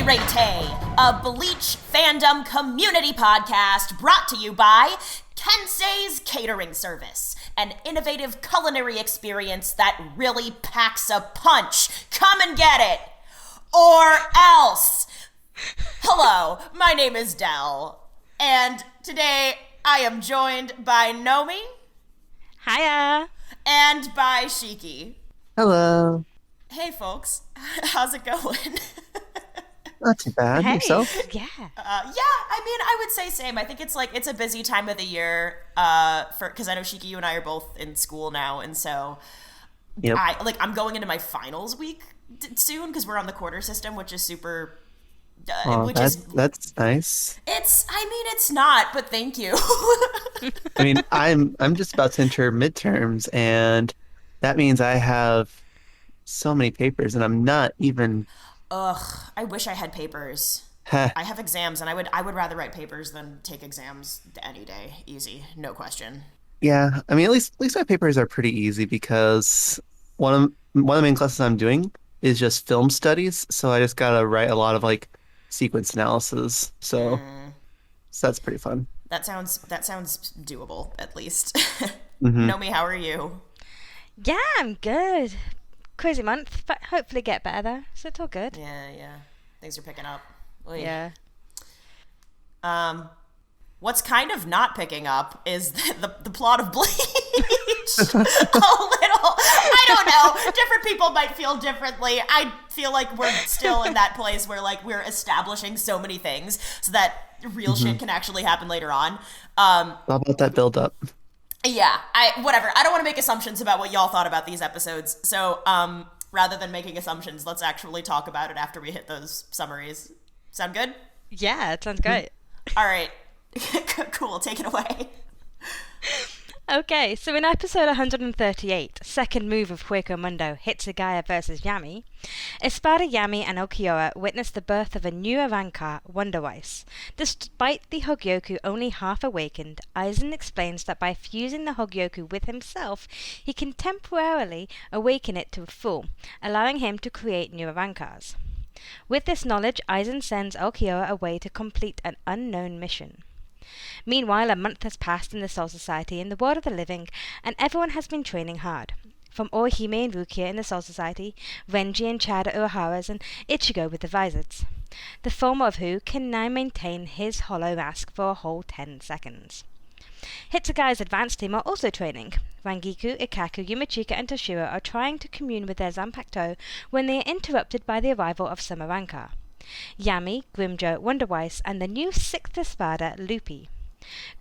Seireitei, a Bleach fandom community podcast brought to you by Kensei's Catering Service, an innovative culinary experience that really packs a punch. Come and get it! Or else! Hello, my name is Del, and today I am joined by Nomi. Hiya! And by Shiki. Hello. Hey folks, how's it going? Not too bad. Hey. Yourself? Yeah. I would say same. I think it's a busy time of the year because I know Shiki, you and I are both in school now, and so Yep. I'm going into my finals week soon because we're on the quarter system, which is super. That's nice. It's not, but thank you. I mean, I'm just about to enter midterms, and that means I have so many papers, and I'm not even. Ugh, I wish I had papers. Heh. I have exams, and I would rather write papers than take exams any day. Easy, no question. Yeah, I mean, at least my papers are pretty easy because one of the main classes I'm doing is just film studies, so I just gotta write a lot of sequence analysis. So that's pretty fun. That sounds doable, at least. Mm-hmm. Nomi, how are you? Yeah, I'm good. Crazy month, but hopefully get better though, so it's all good. Yeah. Things are picking up. Oy. Yeah. What's kind of not picking up is the plot of Bleach. A little. I don't know. Different people might feel differently. I feel like we're still in that place where we're establishing so many things so that real shit can actually happen later on. How about that build up? Yeah, whatever. I don't want to make assumptions about what y'all thought about these episodes. So, rather than making assumptions, let's actually talk about it after we hit those summaries. Sound good? Yeah, it sounds great. All right. Cool. Take it away. Okay, so in episode 138, second move of Hueco Mundo, Hitsugaya vs. Yami, Espada, Yami, and Ulquiorra witness the birth of a new Avankar, Wonderweiss. Despite the Hogyoku only half awakened, Eisen explains that by fusing the Hogyoku with himself, he can temporarily awaken it to full, allowing him to create new Avankars. With this knowledge, Eisen sends Ulquiorra away to complete an unknown mission. Meanwhile, a month has passed in the Soul Society in the world of the living, and everyone has been training hard. From Orihime and Rukia in the Soul Society, Renji and Chad at Urahara's, and Ichigo with the Vizards. The former of who can now maintain his hollow mask for a whole 10 seconds. Hitsugaya's advanced team are also training. Rangiku, Ikaku, Yumachika, and Toshiro are trying to commune with their Zanpakuto when they are interrupted by the arrival of some Avankar. Yami, Grimjo, Wonderweiss, and the new 6th Espada, Lupi.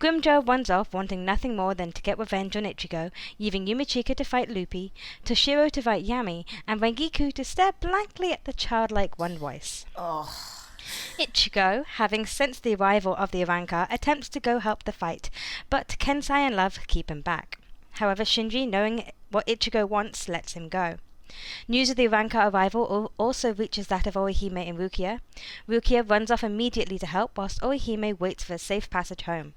Grimjo runs off wanting nothing more than to get revenge on Ichigo, leaving Yumachika to fight Lupi, Toshiro to fight Yami, and Rangiku to stare blankly at the childlike Wonderweiss. Oh. Ichigo, having sensed the arrival of the Avankar, attempts to go help the fight, but Kensei and Love keep him back. However, Shinji, knowing what Ichigo wants, lets him go. News of the Avankar arrival also reaches that of Orihime and Rukia. Rukia runs off immediately to help, whilst Orihime waits for a safe passage home.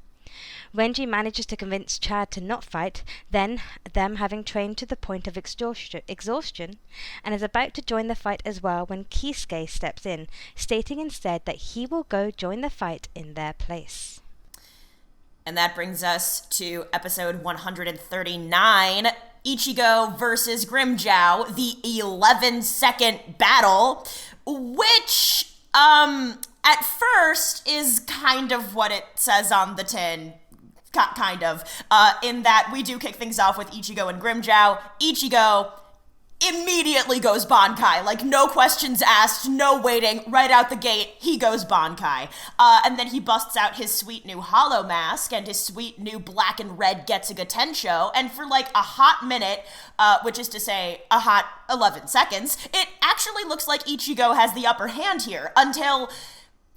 Renji manages to convince Chad to not fight, then, them having trained to the point of exhaustion, and is about to join the fight as well when Kisuke steps in, stating instead that he will go join the fight in their place. And that brings us to episode 139, Ichigo versus Grimmjow, the 11-second battle, which, at first is kind of what it says on the tin, kind of, in that we do kick things off with Ichigo and Grimmjow. Ichigo immediately goes Bankai, no questions asked, no waiting, right out the gate, he goes Bankai. And then he busts out his sweet new hollow mask and his sweet new black and red Getsuga Tensho, and for a hot minute, which is to say a hot 11 seconds, it actually looks like Ichigo has the upper hand here, until,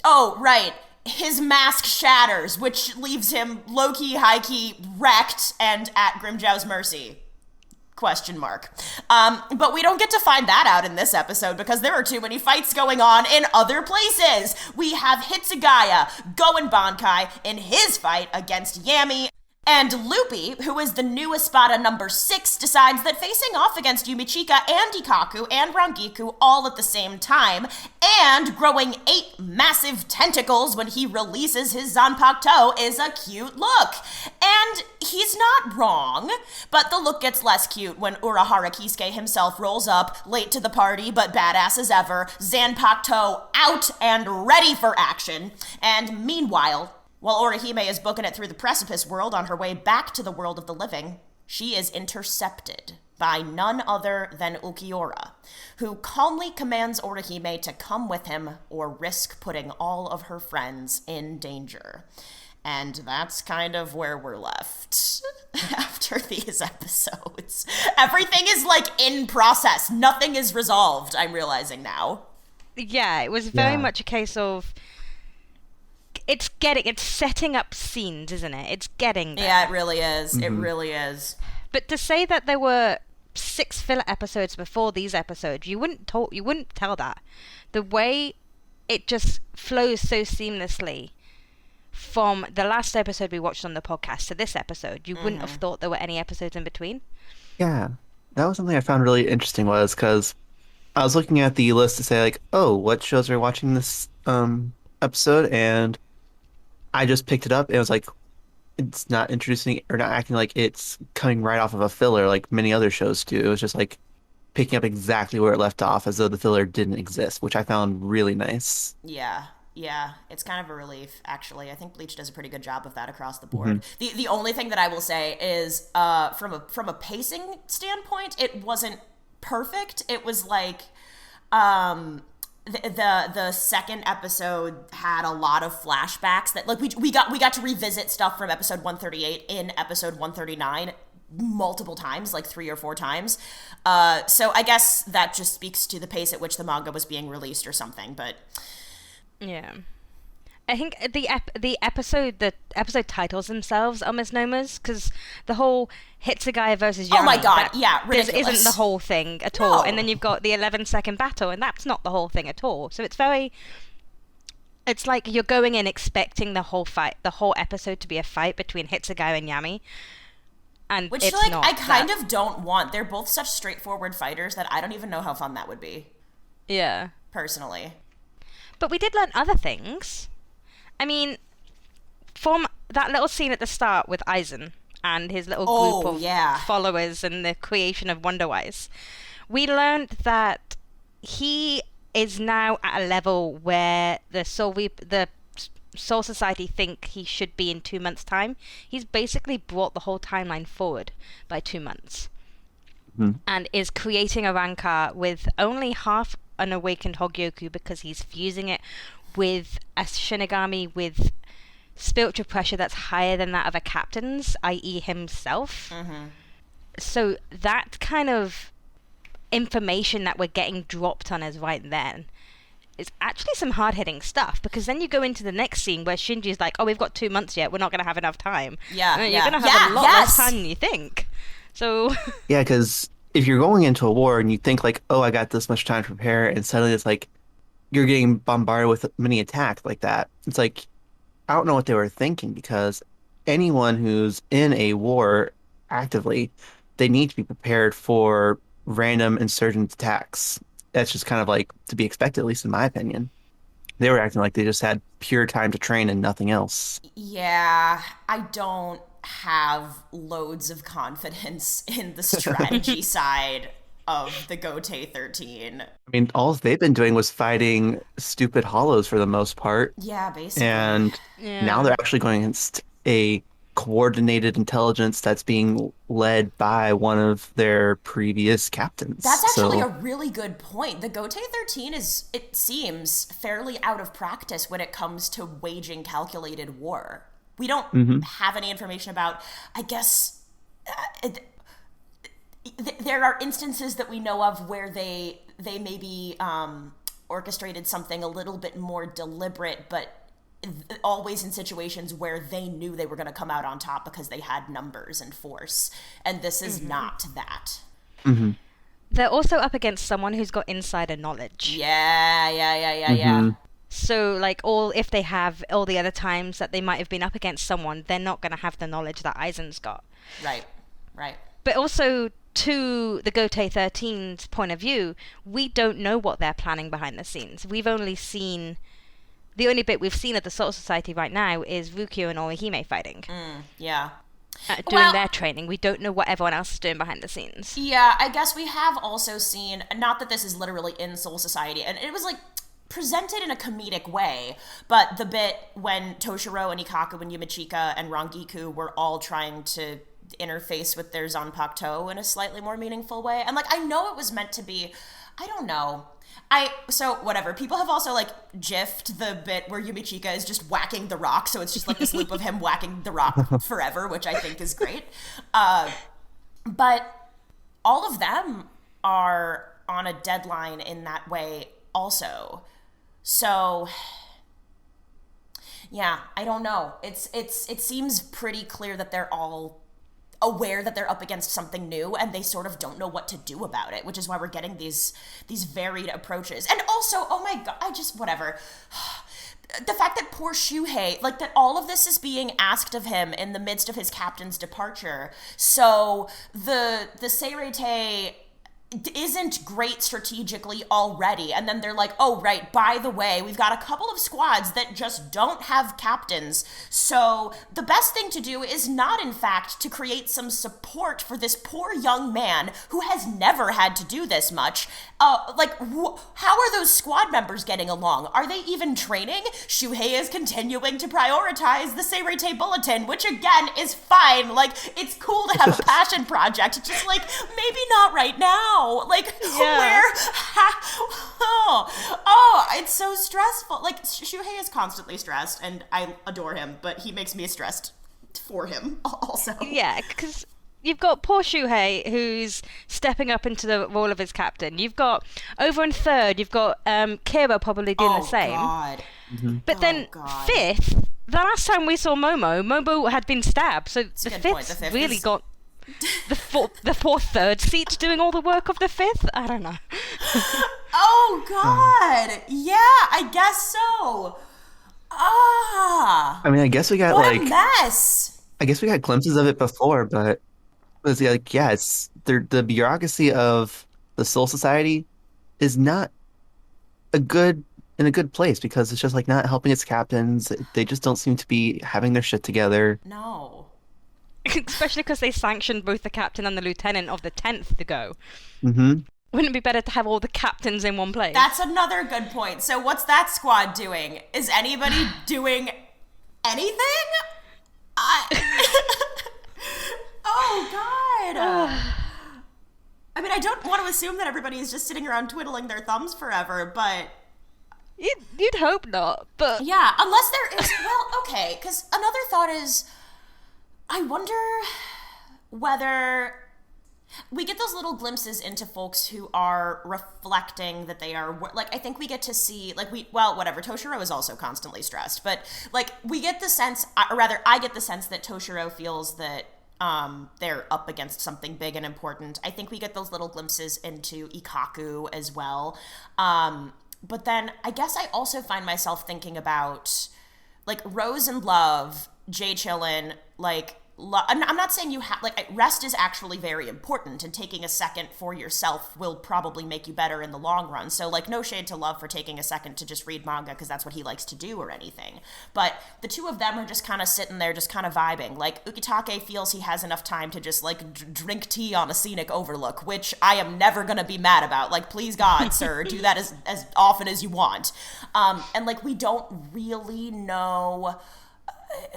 oh, right, his mask shatters, which leaves him low-key, high-key, wrecked, and at Grimmjow's mercy. Question mark. But we don't get to find that out in this episode because there are too many fights going on in other places. We have Hitsugaya going Bankai in his fight against Yami. And Loopy, who is the new Espada number 6, decides that facing off against Yumichika and Ikaku and Rangiku all at the same time, and growing 8 massive tentacles when he releases his Zanpakuto is a cute look. And he's not wrong, but the look gets less cute when Urahara Kisuke himself rolls up, late to the party but badass as ever, Zanpakuto out and ready for action. And meanwhile, while Orihime is booking it through the precipice world on her way back to the world of the living, she is intercepted by none other than Ukiura, who calmly commands Orihime to come with him or risk putting all of her friends in danger. And that's kind of where we're left after these episodes. Everything is like in process. Nothing is resolved, I'm realizing now. Yeah, it was very much a case of it's setting up scenes, isn't it? It's getting there. Yeah, it really is. Mm-hmm. It really is. But to say that there were 6 filler episodes before these episodes, you wouldn't tell that. The way it just flows so seamlessly from the last episode we watched on the podcast to this episode, you wouldn't have thought there were any episodes in between. Yeah, that was something I found really interesting, was because I was looking at the list to say, like, oh, what shows are watching this episode, and I just picked it up, and it was like, it's not introducing or not acting like it's coming right off of a filler like many other shows do. It was just like picking up exactly where it left off, as though the filler didn't exist, which I found really nice. Yeah, it's kind of a relief, actually. I think Bleach does a pretty good job of that across the board. Mm-hmm. The only thing that I will say is, from a pacing standpoint, it wasn't perfect. It was like, the second episode had a lot of flashbacks that, like, we got to revisit stuff from episode 138 in episode 139 multiple times, like 3 or 4 times. So I guess that just speaks to the pace at which the manga was being released or something, but yeah. I think the episode titles themselves are misnomers, because the whole Hitsugaya versus Yami. Oh my god, yeah, ridiculous. Isn't the whole thing at all. And then you've got the 11-second battle, and that's not the whole thing at all. So it's like you're going in expecting the whole episode to be a fight between Hitsugaya and Yami. And which, it's like, not I kind of don't want. They're both such straightforward fighters that I don't even know how fun that would be. Yeah. Personally. But we did learn other things. I mean, from that little scene at the start with Eisen and his little group of followers and the creation of Wonder Wise, we learned that he is now at a level where the Soul Society think he should be in 2 months' time. He's basically brought the whole timeline forward by 2 months. Mm-hmm. And is creating a Rancor with only half an awakened Hogyoku, because he's fusing it with a Shinigami with spiritual pressure that's higher than that of a captain's, i.e. himself. Mm-hmm. So that kind of information that we're getting dropped on us right then is actually some hard-hitting stuff, because then you go into the next scene where Shinji's like, oh, we've got 2 months yet, we're not going to have enough time. Yeah, You're going to have a lot less time than you think. So yeah, because if you're going into a war and you think like, oh, I got this much time to prepare, and suddenly it's like you're getting bombarded with mini attack like that, it's like, I don't know what they were thinking, because anyone who's in a war actively, they need to be prepared for random insurgent attacks. That's just kind of like to be expected, at least in my opinion. They were acting like they just had pure time to train and nothing else. Yeah, I don't have loads of confidence in the strategy side of the Gotei 13. I mean, all they've been doing was fighting stupid hollows for the most part. Yeah, basically. And now they're actually going against a coordinated intelligence that's being led by one of their previous captains. That's actually a really good point. The Gotei 13 is, it seems, fairly out of practice when it comes to waging calculated war. We don't have any information about, I guess, there are instances that we know of where they maybe orchestrated something a little bit more deliberate, but always in situations where they knew they were going to come out on top because they had numbers and force. And this is not that. Mm-hmm. They're also up against someone who's got insider knowledge. Yeah. So, like, all if they have all the other times that they might have been up against someone, they're not going to have the knowledge that Eisen's got. Right. Right. But also, to the Gotei 13's point of view, we don't know what they're planning behind the scenes. We've only seen the only bit we've seen of the Soul Society right now is Rukio and Orihime fighting, Yeah. doing Well, their training. We don't know what everyone else is doing behind the scenes. yeah, I guess we have also seen, not that this is literally in Soul Society, and it was like presented in a comedic way, but the bit when Toshiro and Ikaku and Yumachika and Rangiku were all trying to interface with their Zanpakuto in a slightly more meaningful way. And like, I know it was meant to be, I don't know. So whatever. People have also like gifed the bit where Yumichika is just whacking the rock, so it's just like this loop of him whacking the rock forever, which I think is great. But all of them are on a deadline in that way also. So yeah, I don't know. It seems pretty clear that they're all aware that they're up against something new and they sort of don't know what to do about it, which is why we're getting these varied approaches. And also, oh my god, I just whatever. The fact that poor Shuhei, like that all of this is being asked of him in the midst of his captain's departure. So the Seireitei isn't great strategically already, and then they're like, oh right, by the way, we've got a couple of squads that just don't have captains, so the best thing to do is not in fact to create some support for this poor young man who has never had to do this much. How are those squad members getting along? Are they even training? Shuhei is continuing to prioritize the Seireitei bulletin, which again is fine. Like, it's cool to have a passion project, just like maybe not right now. Like, Yeah. where? Oh, it's so stressful. Like, Shuhei is constantly stressed, and I adore him, but he makes me stressed for him also. Yeah, because you've got poor Shuhei who's stepping up into the role of his captain. You've got over in third, you've got Kira probably doing Oh, the same. God. But then God. fifth, the last time we saw Momo had been stabbed, so the a good fifth's point. The fifth really is- got the fourth third seat doing all the work of the fifth. I don't know. Oh, God. Yeah, I guess so. Ah. I mean, I guess we got What a mess. I guess we got glimpses of it before, but it's like, yeah, it's the bureaucracy of the Soul Society is not a good in a good place because it's just like not helping its captains. They just don't seem to be having their shit together. No. Especially because they sanctioned both the captain and the lieutenant of the 10th to go. Hmm. Wouldn't it be better to have all the captains in one place? That's another good point. So what's that squad doing? Is anybody doing anything? Oh, God. I mean, I don't want to assume that everybody is just sitting around twiddling their thumbs forever, but You'd hope not, but yeah, unless there is, well, okay, because another thought is, I wonder whether we get those little glimpses into folks who are reflecting that they are, like, I think we get to see, like, whatever, Toshiro is also constantly stressed, but, like, we get the sense, or rather, I get the sense that Toshiro feels that they're up against something big and important. I think we get those little glimpses into Ikaku as well. But then I guess I also find myself thinking about, like, Rose and Love, Jay Chillin, like, I'm not saying you have, like, rest is actually very important, and taking a second for yourself will probably make you better in the long run. So, like, no shade to Love for taking a second to just read manga because that's what he likes to do or anything. But the two of them are just kind of sitting there, just kind of vibing. Like, Ukitake feels he has enough time to just, like, drink tea on a scenic overlook, which I am never gonna be mad about. Like, please God, sir, do that as often as you want. And, like, we don't really know...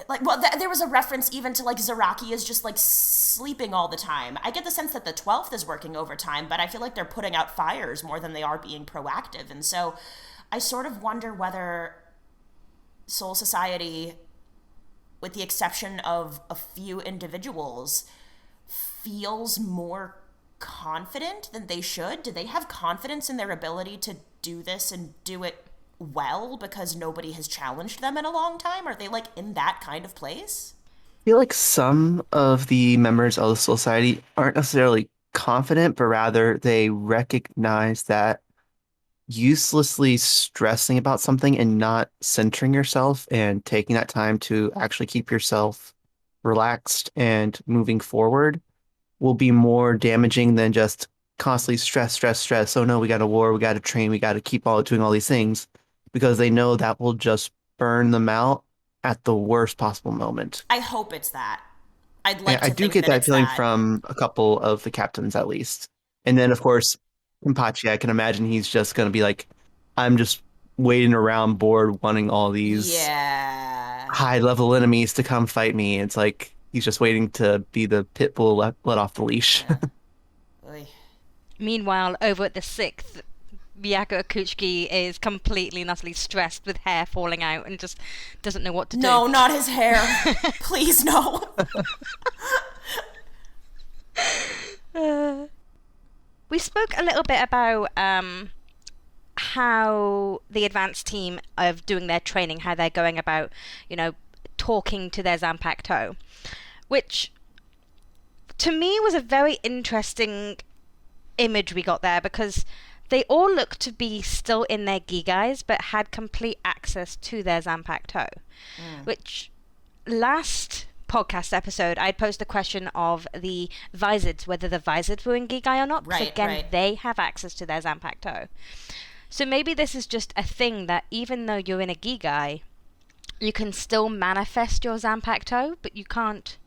Like, well, there was a reference even to, like, Zaraki is just, like, sleeping all the time. I get the sense that the 12th is working overtime, but I feel like they're putting out fires more than they are being proactive. And so I sort of wonder whether Soul Society, with the exception of a few individuals, feels more confident than they should. Do they have confidence in their ability to do this and do it well because nobody has challenged them in a long time? Are they, like, in that kind of place? I feel like some of the members of the society aren't necessarily confident, but rather they recognize that uselessly stressing about something and not centering yourself and taking that time to actually keep yourself relaxed and moving forward will be more damaging than just constantly stress, stress, stress. Oh no, we got a war, we got to train, we got to keep all doing all these things because they know that will just burn them out at the worst possible moment. I hope it's that. I'd And like I to do think get that that it's feeling that. from a couple of the captains at least. And then of course, Kenpachi, I can imagine he's just going to be like, I'm just waiting around bored, wanting all these Yeah. high level enemies to come fight me. It's like he's just waiting to be the pit bull let off the leash. Yeah. Oy. Meanwhile, over at the 6th, Miyako Akuchiki is completely and utterly stressed with hair falling out and just doesn't know what to do. No, not his hair. Please, no. We spoke a little bit about how the advanced team of doing their training, how they're going about, talking to their Zanpakuto, which to me was a very interesting image we got there because they all looked to be still in their Gigais but had complete access to their Zanpakuto, which last podcast episode I'd posed the question of the Vizards, whether the Vizards were in Gigai or not, because again they have access to their Zanpakuto. So maybe this is just a thing that even though you're in a Gigai, you can still manifest your Zanpakuto, but you can't,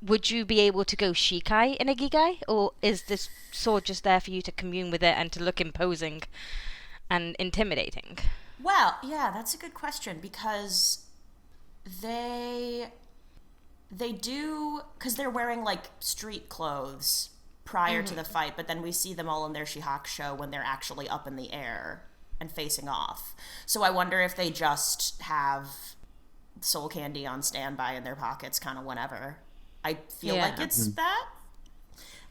would you be able to go Shikai in a Gigai? Or is this sword just there for you to commune with it and to look imposing and intimidating? Well, yeah, that's a good question because they do, because they're wearing street clothes prior to the fight, but then we see them all in their Shihakusho when they're actually up in the air and facing off. So I wonder if they just have soul candy on standby in their pockets kind of whenever. I feel like it's that.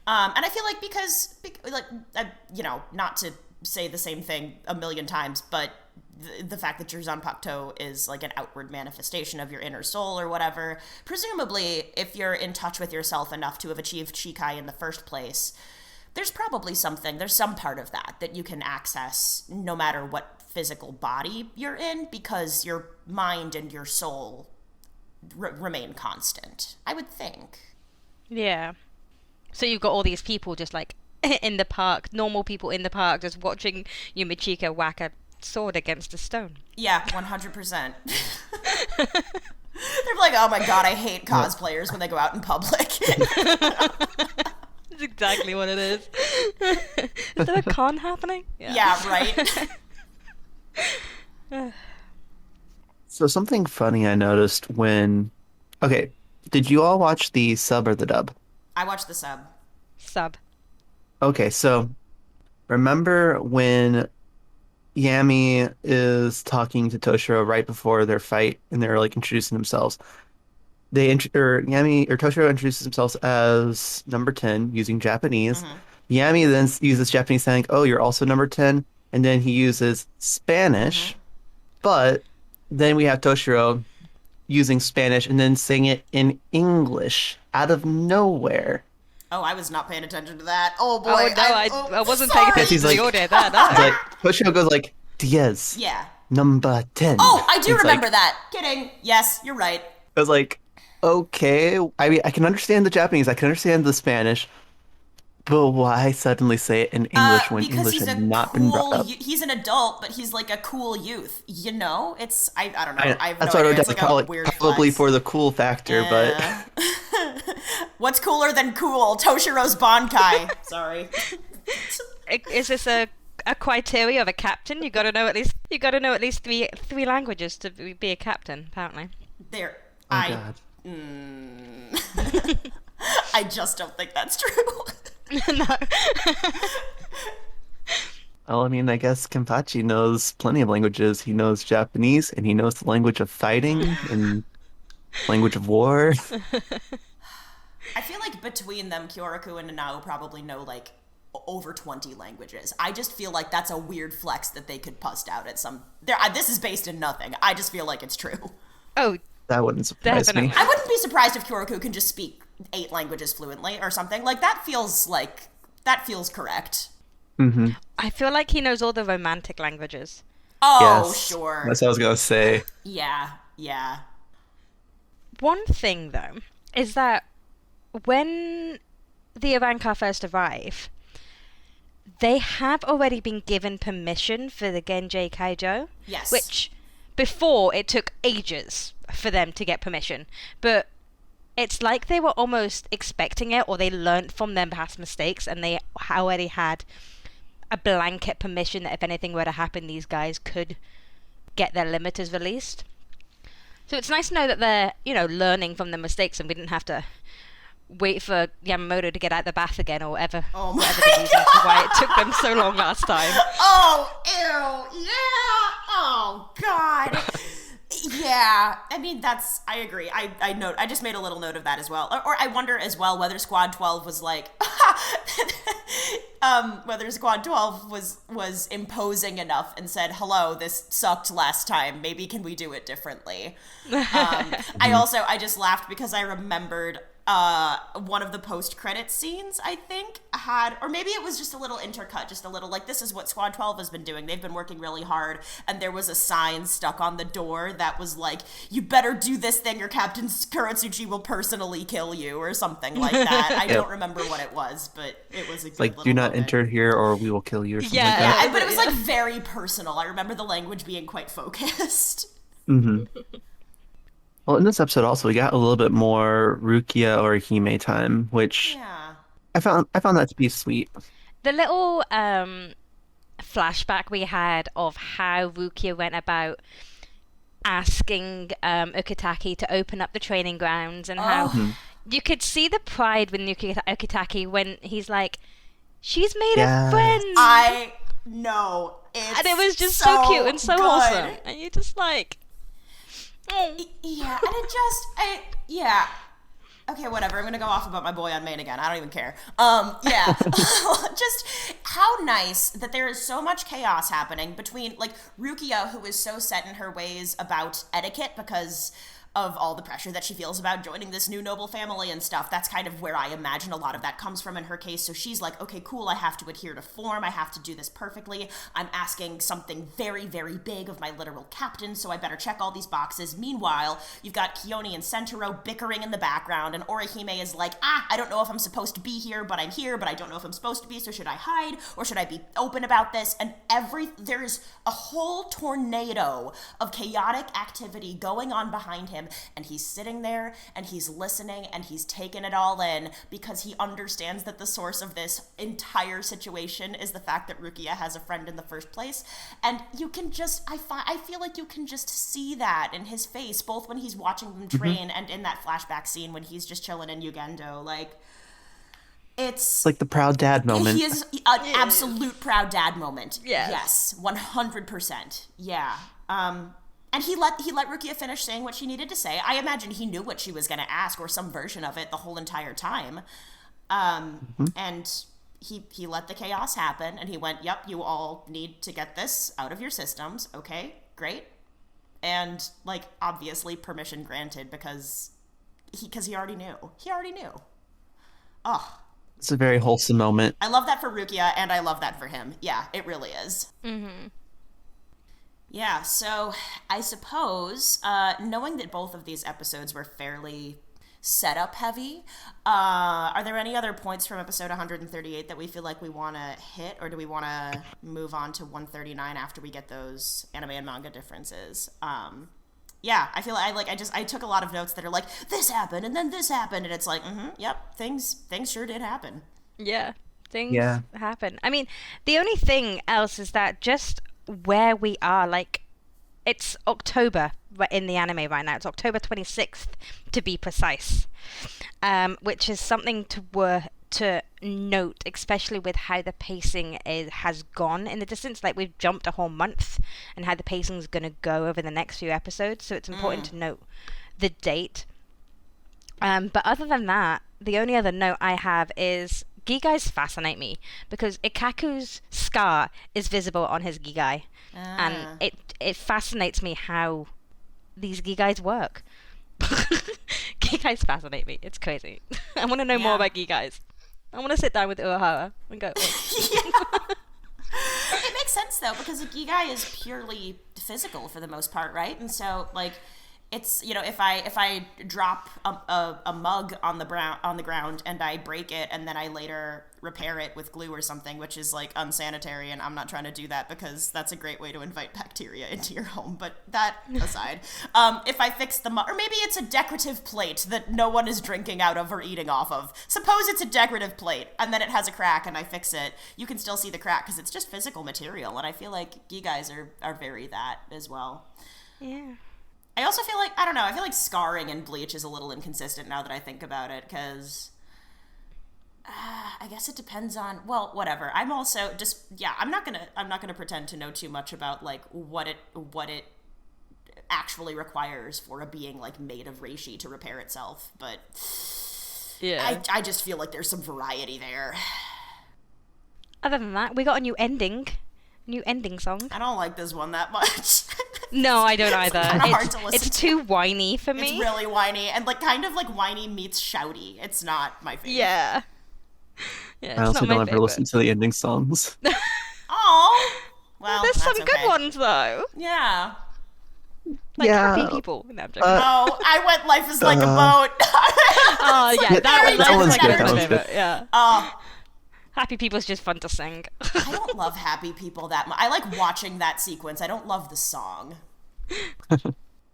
And I feel like because not to say the same thing a million times, but the fact that your Zanpakuto is like an outward manifestation of your inner soul or whatever, presumably if you're in touch with yourself enough to have achieved Shikai in the first place, there's probably there's some part of that you can access no matter what physical body you're in because your mind and your soul remain constant, I would think. Yeah. So you've got all these people just in the park, normal people in the park, just watching Yumichika whack a sword against a stone. Yeah, 100%. They're like, oh my god, I hate cosplayers when they go out in public. That's exactly what it is. Is there a con happening? Yeah, right? So something funny I noticed okay, did you all watch the sub or the dub? I watched the sub. Sub. Okay, so remember when Yami is talking to Toshiro right before their fight and they're introducing themselves? Yami or Toshiro introduces himself as number 10 using Japanese. Yami then uses Japanese saying, "Oh, you're also number 10," and then he uses Spanish. But then we have Toshiro using Spanish and then saying it in English out of nowhere. Oh, I was not paying attention to that. Oh boy. Oh no, I wasn't paying attention to the audio there. No. Toshiro goes Diaz. Yeah. Number 10. Oh, I do remember that. Kidding. Yes, you're right. I was like, okay. I mean, I can understand the Japanese. I can understand the Spanish. But why suddenly say it in English when English had not been brought up? He's an adult, but he's like a cool youth. It's I don't know. I have That's no what I idea. wrote It's down. like a weird Probably flex. for the cool factor, but What's cooler than cool? Toshiro's Bankai. Sorry. Is this a criteria of a captain? You got to know at least three languages to be a captain. Apparently. There. God. I just don't think that's true. No. Well, I mean, I guess Kenpachi knows plenty of languages. He knows Japanese, and he knows the language of fighting and language of war. I feel like between them, Kyoraku and Nanao probably know over 20 languages. I just feel like that's a weird flex that they could bust out at some. This is based in nothing. I just feel like it's true. Oh, That wouldn't surprise definitely. me. I wouldn't be surprised if Kyoraku can just speak 8 languages fluently or something. That feels correct. Mm-hmm. I feel like he knows all the romantic languages. Oh, Yes, sure. that's what I was gonna say. Yeah, yeah. One thing, though, is that when the Ivankar first arrive, they have already been given permission for the Genjei Kaijo. Yes. Which, before, it took ages for them to get permission. But it's like they were almost expecting it, or they learnt from their past mistakes, and they already had a blanket permission that if anything were to happen, these guys could get their limiters released. So it's nice to know that they're, learning from their mistakes, and we didn't have to wait for Yamamoto to get out the bath again, or whatever Oh my the reason for why it took them so long last time. Oh, ew, yeah. Oh, God. Yeah, I mean, I agree. I just made a little note of that as well. Or I wonder as well whether Squad 12 was like, whether Squad 12 was imposing enough and said, hello, this sucked last time. Maybe can we do it differently? I just laughed because I remembered one of the post-credit scenes, I think, had, or maybe it was just a little intercut, just a little, like, this is what Squad 12 has been doing. They've been working really hard, and there was a sign stuck on the door that was like, you better do this thing or Captain Kuratsuchi will personally kill you, or something like that. I don't remember what it was, but it was a good Like, little do not moment. enter here or we will kill you or something Yeah, like that. Yeah, but it was, like, very personal. I remember the language being quite focused. Mm-hmm. Well, in this episode also, we got a little bit more Rukia or Hime time, which Yeah. I found that to be sweet. The little flashback we had of how Rukia went about asking Ukitake to open up the training grounds, and how you could see the pride with Ukitake when he's like, she's made Yeah. a friend. I know. And it was just so cute and so good. wholesome. And you're just like, oh. Yeah, and yeah. Okay, whatever. I'm gonna go off about my boy on main again. I don't even care. Yeah. Just how nice that there is so much chaos happening between, like, Rukia, who is so set in her ways about etiquette because of all the pressure that she feels about joining this new noble family and stuff. That's kind of where I imagine a lot of that comes from in her case. So she's like, okay, cool, I have to adhere to form. I have to do this perfectly. I'm asking something very, very big of my literal captain, so I better check all these boxes. Meanwhile, you've got Kioni and Sentaro bickering in the background, and Orihime is like, I don't know if I'm supposed to be here, but I'm here, but I don't know if I'm supposed to be, so should I hide, or should I be open about this? And there's a whole tornado of chaotic activity going on behind him, and he's sitting there and he's listening and he's taking it all in because he understands that the source of this entire situation is the fact that Rukia has a friend in the first place. And you can just, I feel like you can just see that in his face, both when he's watching them train and in that flashback scene when he's just chilling in Ugendo. Like, it's like the proud dad moment. He is an absolute proud dad moment. Yes. 100%. Yeah. And he let Rukia finish saying what she needed to say. I imagine he knew what she was going to ask, or some version of it, the whole entire time. And he let the chaos happen, and he went, yep, you all need to get this out of your systems. Okay, great. And, like, obviously permission granted because he already knew. He already knew. Oh. It's a very wholesome moment. I love that for Rukia, and I love that for him. Yeah, it really is. Mm-hmm. Yeah, so I suppose, knowing that both of these episodes were fairly setup heavy, are there any other points from episode 138 that we feel like we want to hit, or do we want to move on to 139 after we get those anime and manga differences? Yeah, I feel like I took a lot of notes that are like, this happened, and then this happened, and it's like, yep, things sure did happen. Yeah, things happen. I mean, the only thing else is that just where we are, like, it's October in the anime right now. It's October 26th to be precise, which is something to note, especially with how the pacing has gone in the distance. Like, we've jumped a whole month and how the pacing is going to go over the next few episodes, so it's important to note the date. But other than that, the only other note I have is Gigais fascinate me because Ikaku's scar is visible on his Gigai, and it fascinates me how these Gigais work. Gigais fascinate me. It's crazy. I want to know more about Gigais. I want to sit down with Uehara and go, It makes sense though, because a Gigai is purely physical for the most part, right? And so like it's, you know, if I drop a mug on the ground and I break it and then I later repair it with glue or something, which is like unsanitary, and I'm not trying to do that because that's a great way to invite bacteria into your home. But that aside, if I fix the mug, or maybe it's a decorative plate that no one is drinking out of or eating off of. Suppose it's a decorative plate and then it has a crack and I fix it. You can still see the crack because it's just physical material, and I feel like Gigais are very that as well. Yeah. I also feel like, I don't know, I feel like scarring in Bleach is a little inconsistent now that I think about it, because I guess it depends on, well, whatever. I'm also just, yeah, I'm not gonna pretend to know too much about like what it actually requires for a being like made of reishi to repair itself, but yeah, I just feel like there's some variety there. Other than that, we got a new ending song. I don't like this one that much. No, I don't either. Hard to listen it's too whiny for me. It's really whiny, and like kind of like whiny meets shouty. It's not my favorite. Yeah, I also don't ever listen to the ending songs. Oh, well, there's some okay. good ones though. Yeah. Like Yeah. Happy People. No, I'm joking. Oh, I went Life is Like a Boat. Oh yeah, that one's good. That one's good. Yeah. Oh, Happy People's just fun to sing. I don't love Happy People that much. I like watching that sequence. I don't love the song.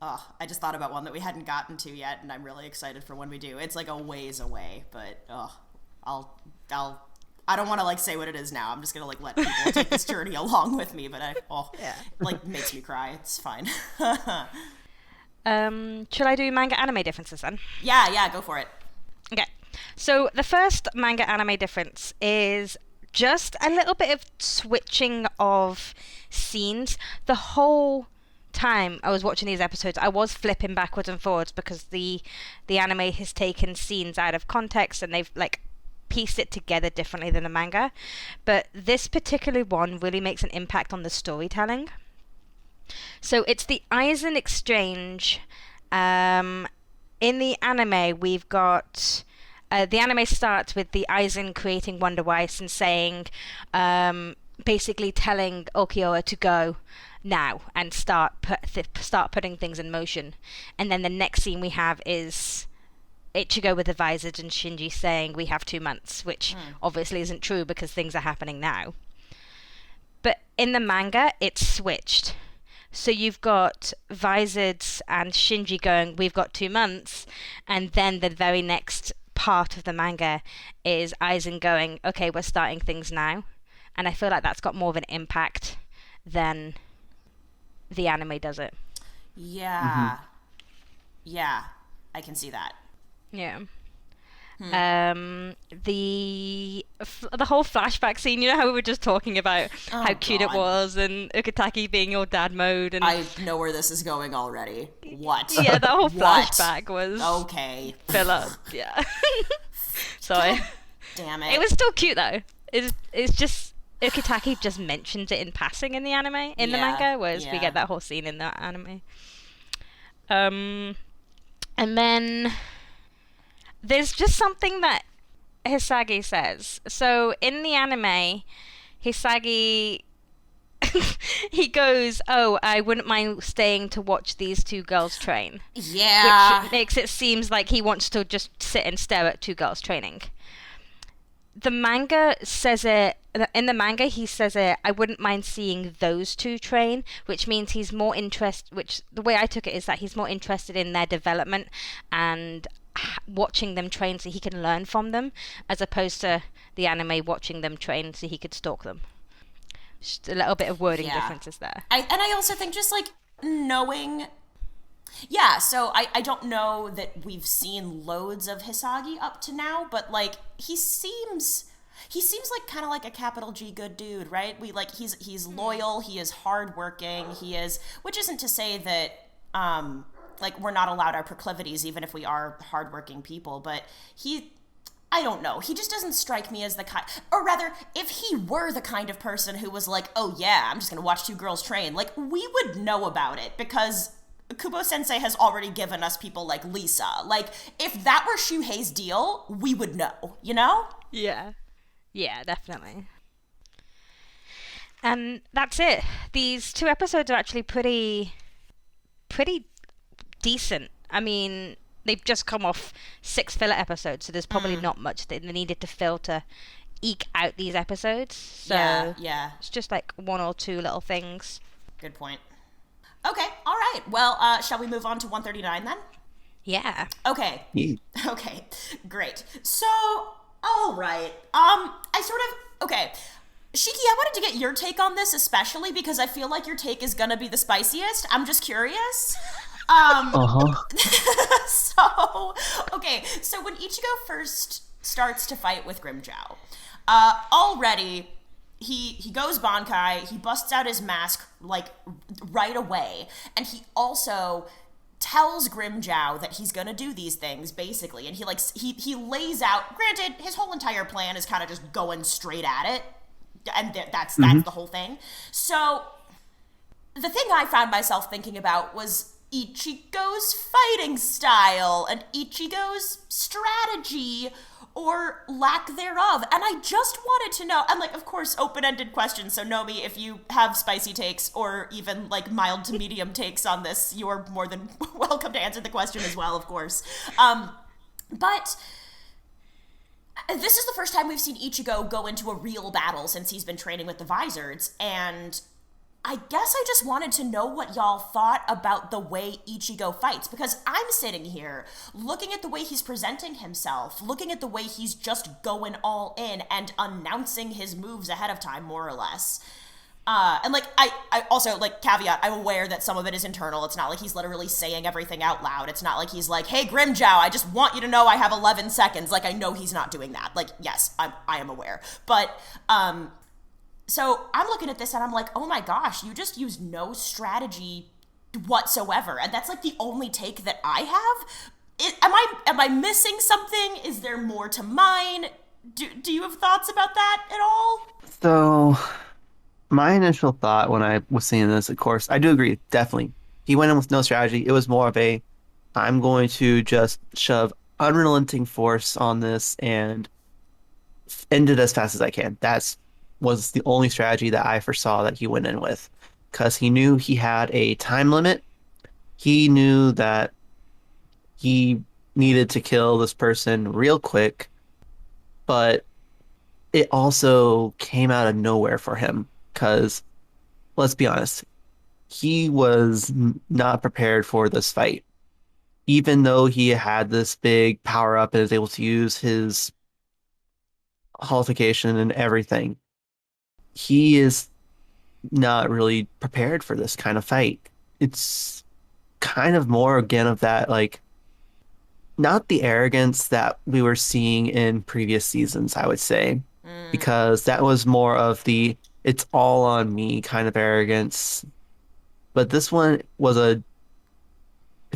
I just thought about one that we hadn't gotten to yet, and I'm really excited for when we do. It's like a ways away, but I don't want to like say what it is now. I'm just gonna like let people take this journey along with me. But like makes me cry. It's fine. Should I do manga anime differences then? Yeah, go for it. Okay. So the first manga anime difference is just a little bit of switching of scenes. The whole time I was watching these episodes, I was flipping backwards and forwards because the anime has taken scenes out of context and they've like pieced it together differently than the manga. But this particular one really makes an impact on the storytelling. So it's the Eisen Exchange. In the anime, we've got the anime starts with the Eisen creating Wonder Weiss and saying, basically telling Okioa to go now and start putting things in motion. And then the next scene we have is Ichigo with the visors and Shinji saying we have 2 months, which obviously isn't true because things are happening now. But in the manga, it's switched. So you've got Vizards and Shinji going, we've got 2 months, and then the very next part of the manga is Eisen going, okay, we're starting things now. And I feel like that's got more of an impact than the anime does it. Yeah. Yeah, I can see that. Yeah. The whole flashback scene, you know how we were just talking about how cute it was and Ukitake being your dad mode, and I know where this is going already. What? Yeah, the whole What? flashback was Okay. filler. Yeah. Sorry. Damn it. It was still cute though. It's just Ukitake just mentions it in passing in the anime, in the manga, whereas we get that whole scene in the anime. And then there's just something that Hisagi says. So in the anime, Hisagi he goes, "Oh, I wouldn't mind staying to watch these 2 girls train." Yeah. Which makes it seems like he wants to just sit and stare at 2 girls training. The manga says it, in the manga he says it, I wouldn't mind seeing those 2 train, which means he's more interested, which the way I took it is that he's more interested in their development and watching them train so he can learn from them, as opposed to the anime watching them train so he could stalk them. Just a little bit of wording differences there. I also think just like knowing, so I don't know that we've seen loads of Hisagi up to now, but like he seems like kind of like a capital G good dude, right? He's loyal, he is hardworking, which isn't to say that like we're not allowed our proclivities even if we are hardworking people, but I don't know. He just doesn't strike me as the kind, or rather, if he were the kind of person who was like, oh yeah, I'm just gonna watch 2 girls train, like we would know about it because Kubo Sensei has already given us people like Lisa. Like if that were Shuhei's deal, we would know, you know? Yeah, definitely. And that's it. These 2 episodes are actually pretty decent. I mean, they've just come off 6 filler episodes, so there's probably not much that they needed to fill to eke out these episodes. So yeah. it's just like 1 or 2 little things. Good point. Okay, all right. Well, shall we move on to 139 then? Yeah. Okay. Yeah. Okay, great. So, all right. Okay. Shiki, I wanted to get your take on this, especially because I feel like your take is gonna be the spiciest. I'm just curious. So when Ichigo first starts to fight with Grimmjow, already he goes Bankai, he busts out his mask like right away, and he also tells Grimmjow that he's gonna do these things basically, and he lays out. Granted, his whole entire plan is kind of just going straight at it, and that's the whole thing. So the thing I found myself thinking about was Ichigo's fighting style and Ichigo's strategy or lack thereof. And I just wanted to know, and like, of course, open-ended questions. So Nomi, if you have spicy takes or even like mild to medium takes on this, you're more than welcome to answer the question as well, of course. But this is the first time we've seen Ichigo go into a real battle since he's been training with the Vizards, and I guess I just wanted to know what y'all thought about the way Ichigo fights, because I'm sitting here looking at the way he's presenting himself, looking at the way he's just going all in and announcing his moves ahead of time, more or less. And like, I also, like, caveat, I'm aware that some of it is internal. It's not like he's literally saying everything out loud. It's not like he's like, hey, Grimmjow, I just want you to know I have 11 seconds. Like, I know he's not doing that. Like, yes, I am aware. But, so I'm looking at this and I'm like, oh my gosh, you just used no strategy whatsoever. And that's like the only take that I have. Am I missing something? Is there more to mine? Do you have thoughts about that at all? So, my initial thought when I was seeing this, of course, I do agree, definitely. He went in with no strategy. It was more of I'm going to just shove unrelenting force on this and end it as fast as I can. Was the only strategy that I foresaw that he went in with, because he knew he had a time limit. He knew that he needed to kill this person real quick, but it also came out of nowhere for him, because let's be honest, he was not prepared for this fight. Even though he had this big power up and was able to use his holification and everything, he is not really prepared for this kind of fight. It's kind of more again of that, like, not the arrogance that we were seeing in previous seasons, I would say, because that was more of the it's all on me kind of arrogance. But this one it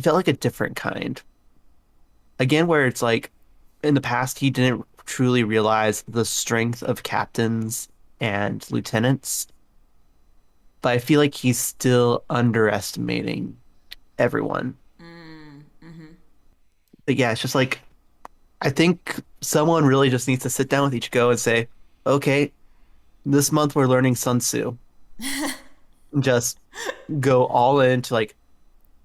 felt like a different kind. Again, where it's like in the past, he didn't truly realize the strength of captains and lieutenants, but I feel like he's still underestimating everyone. But yeah, it's just like, I think someone really just needs to sit down with Ichigo and say, okay, this month we're learning Sun Tzu. Just go all into like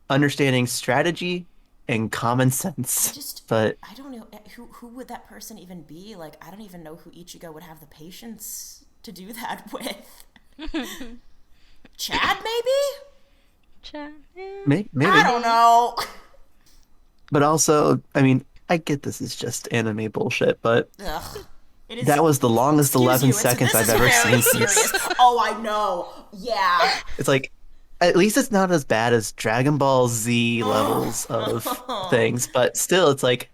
understanding strategy and common sense. But I don't know who would that person even be. Like, I don't even know who Ichigo would have the patience to do that with. Chad, maybe? Chad, yeah. maybe. I don't know. But also, I mean, I get this is just anime bullshit, but Ugh. It is, that was the longest 11 this seconds I've is ever very seen. serious. Oh, I know. Yeah. It's like, at least it's not as bad as Dragon Ball Z levels of things, but still, it's like,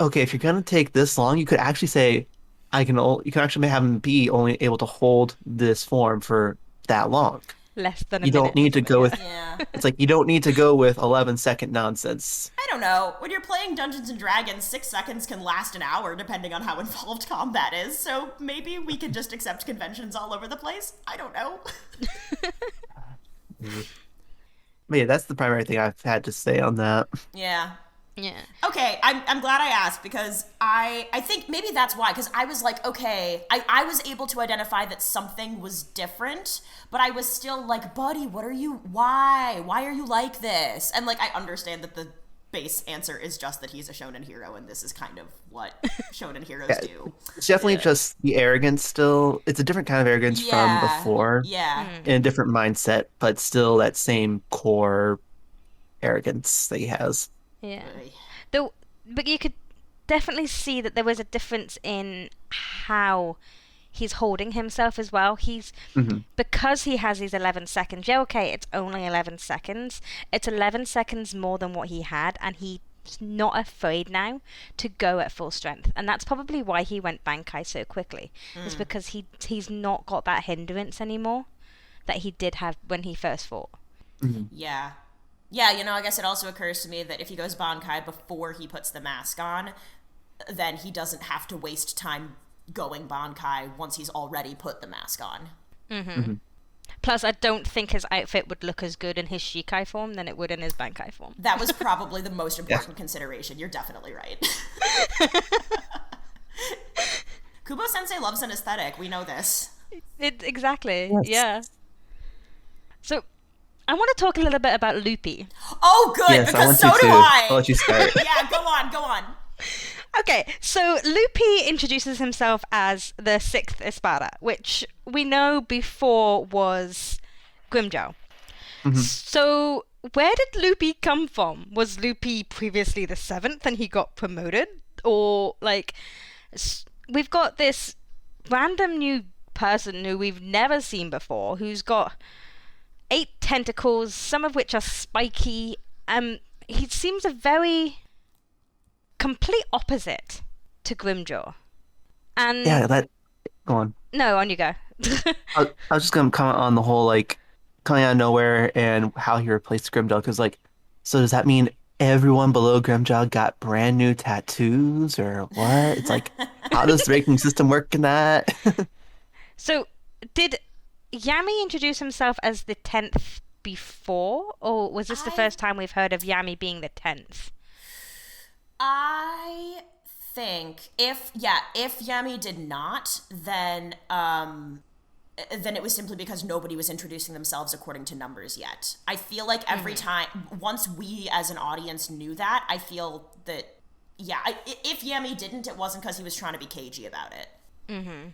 okay, if you're gonna take this long, you could actually say, you can actually have him be only able to hold this form for that long. Less than a You minute. don't need to go with. Yeah. It's like you don't need to go with 11-second nonsense. I don't know. When you're playing Dungeons and Dragons, 6 seconds can last an hour depending on how involved combat is. So maybe we can just accept conventions all over the place. I don't know. But yeah, that's the primary thing I've had to say on that. Yeah. Yeah. Okay, I'm glad I asked because I think maybe that's why, because I was like, okay, I was able to identify that something was different, but I was still like, buddy, why are you like this? And like, I understand that the base answer is just that he's a shonen hero and this is kind of what shonen heroes Yeah, do. it's definitely just the arrogance still. It's a different kind of arrogance from Yeah, before yeah. in a different mindset, but still that same core arrogance that he has. Yeah. Ugh. Though, but you could definitely see that there was a difference in how he's holding himself as well. Hmm. Because he has these 11 seconds. Yeah, okay, it's only 11 seconds. It's 11 seconds more than what he had, and he's not afraid now to go at full strength. And that's probably why he went Bankai so quickly. It's because he's not got that hindrance anymore that he did have when he first fought. Hmm. Yeah. Yeah, I guess it also occurs to me that if he goes Bankai before he puts the mask on, then he doesn't have to waste time going Bankai once he's already put the mask on. Hmm. Plus, I don't think his outfit would look as good in his Shikai form than it would in his Bankai form. That was probably the most important consideration. You're definitely right. Kubo Sensei loves an aesthetic. We know this. Exactly, Yes. yeah. So, I want to talk a little bit about Loopy. Oh, good, Yes, I because want so you do to. I. I'll let you start. Yeah, go on. Okay, so Loopy introduces himself as the sixth Espada, which we know before was Grimjow. Mhm. So, where did Loopy come from? Was Loopy previously the seventh and he got promoted? Or, like, we've got this random new person who we've never seen before who's got 8 tentacles, some of which are spiky. He seems a very complete opposite to Grimjaw. And Yeah, go on. no, on you go. I was just gonna comment on the whole like coming out of nowhere and how he replaced Grimjaw because so does that mean everyone below Grimjaw got brand new tattoos or what? It's like how does the ranking system work in that? So, did Yami introduce himself as the 10th before, or was this the first time we've heard of Yami being the 10th? I think if Yami did not, then it was simply because nobody was introducing themselves according to numbers yet. I feel like every time, once we as an audience knew that, I feel that, if Yami didn't, it wasn't because he was trying to be cagey about it. Mm-hmm.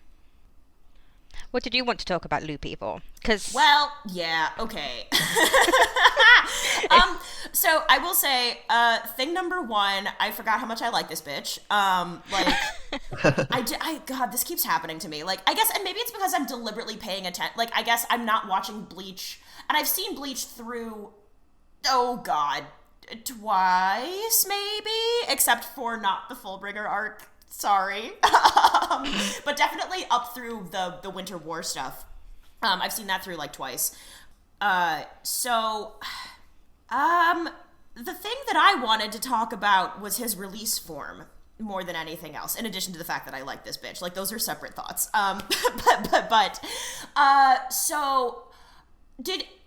What did you want to talk about Loopy for? Because Okay. So I will say, thing number one, I forgot how much I like this bitch. God, this keeps happening to me. Like, I guess, and maybe it's because I'm deliberately paying attention. Like, I guess I'm not watching Bleach, and I've seen Bleach through, oh God, twice maybe, except for not the Fullbringer arc. Sorry. But definitely up through the Winter War stuff. I've seen that through like twice. The thing that I wanted to talk about was his release form more than anything else, in addition to the fact that I like this bitch. Like, those are separate thoughts.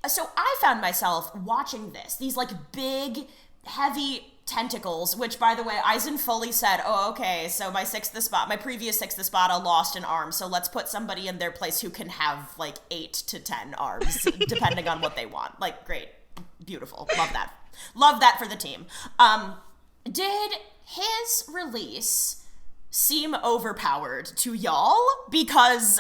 So I found myself watching these like big, heavy tentacles, which, by the way, Eisen fully said, oh, okay, so my previous sixth Espada lost an arm, so let's put somebody in their place who can have, like, 8 to 10 arms, depending on what they want. Like, great. Beautiful. Love that. Love that for the team. Did his release seem overpowered to y'all? Because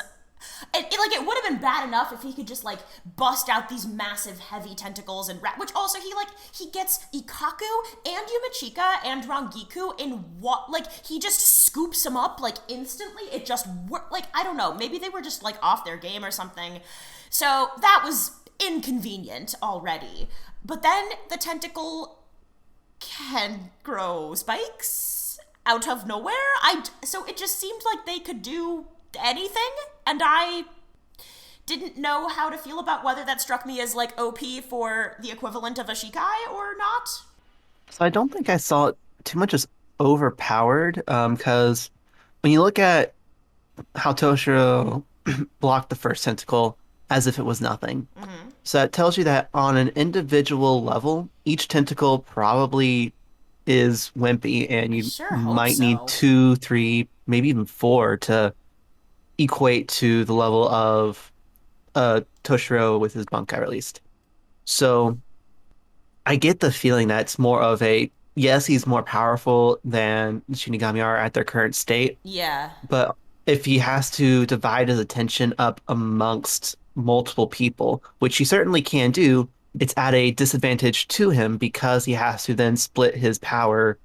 it would have been bad enough if he could just like bust out these massive heavy tentacles and which also he gets Ikaku and Yumachika and Rangiku in what, like, he just scoops them up like instantly. It just like, I don't know, maybe they were just like off their game or something. So that was inconvenient already. But then the tentacle can grow spikes out of nowhere. So it just seemed like they could do anything, and I didn't know how to feel about whether that struck me as like OP for the equivalent of a Shikai or not. So I don't think I saw it too much as overpowered, because when you look at how Toshiro blocked the first tentacle as if it was nothing. So that tells you that on an individual level, each tentacle probably is wimpy, and I you sure hope might need so. 2, 3, maybe even 4 to equate to the level of Toshiro with his Bankai released. So I get the feeling that it's more of a yes, he's more powerful than Shinigami are at their current state, Yeah. but if he has to divide his attention up amongst multiple people, which he certainly can do, it's at a disadvantage to him because he has to then split his power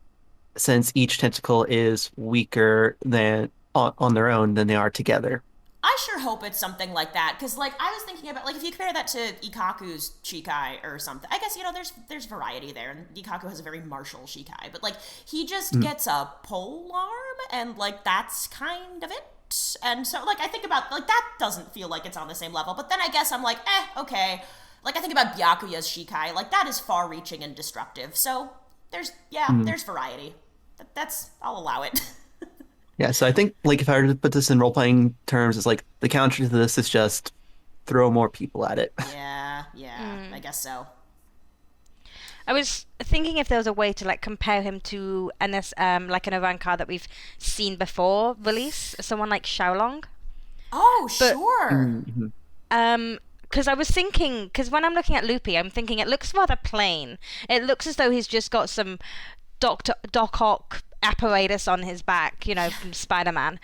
since each tentacle is weaker than on their own than they are together. I sure hope it's something like that, because like I was thinking about, like, if you compare that to Ikaku's Shikai or something, I guess, you know, there's variety there, and Ikaku has a very martial Shikai, but like he just gets a pole arm, and like that's kind of it. And so like I think about, like, that doesn't feel like it's on the same level, but then I guess I'm like, okay. Like I think about Byakuya's Shikai, like that is far-reaching and destructive. So there's variety. That's, I'll allow it. Yeah, so I think like if I were to put this in role-playing terms, it's like the counter to this is just throw more people at it. Yeah, I guess so. I was thinking if there was a way to like compare him to like an Ivankar that we've seen before release, someone like Xiaolong. Oh, But- sure. Because I was thinking, because when I'm looking at Loopy, I'm thinking it looks rather plain. It looks as though he's just got some Doc Ock apparatus on his back, you know, from Spider-Man.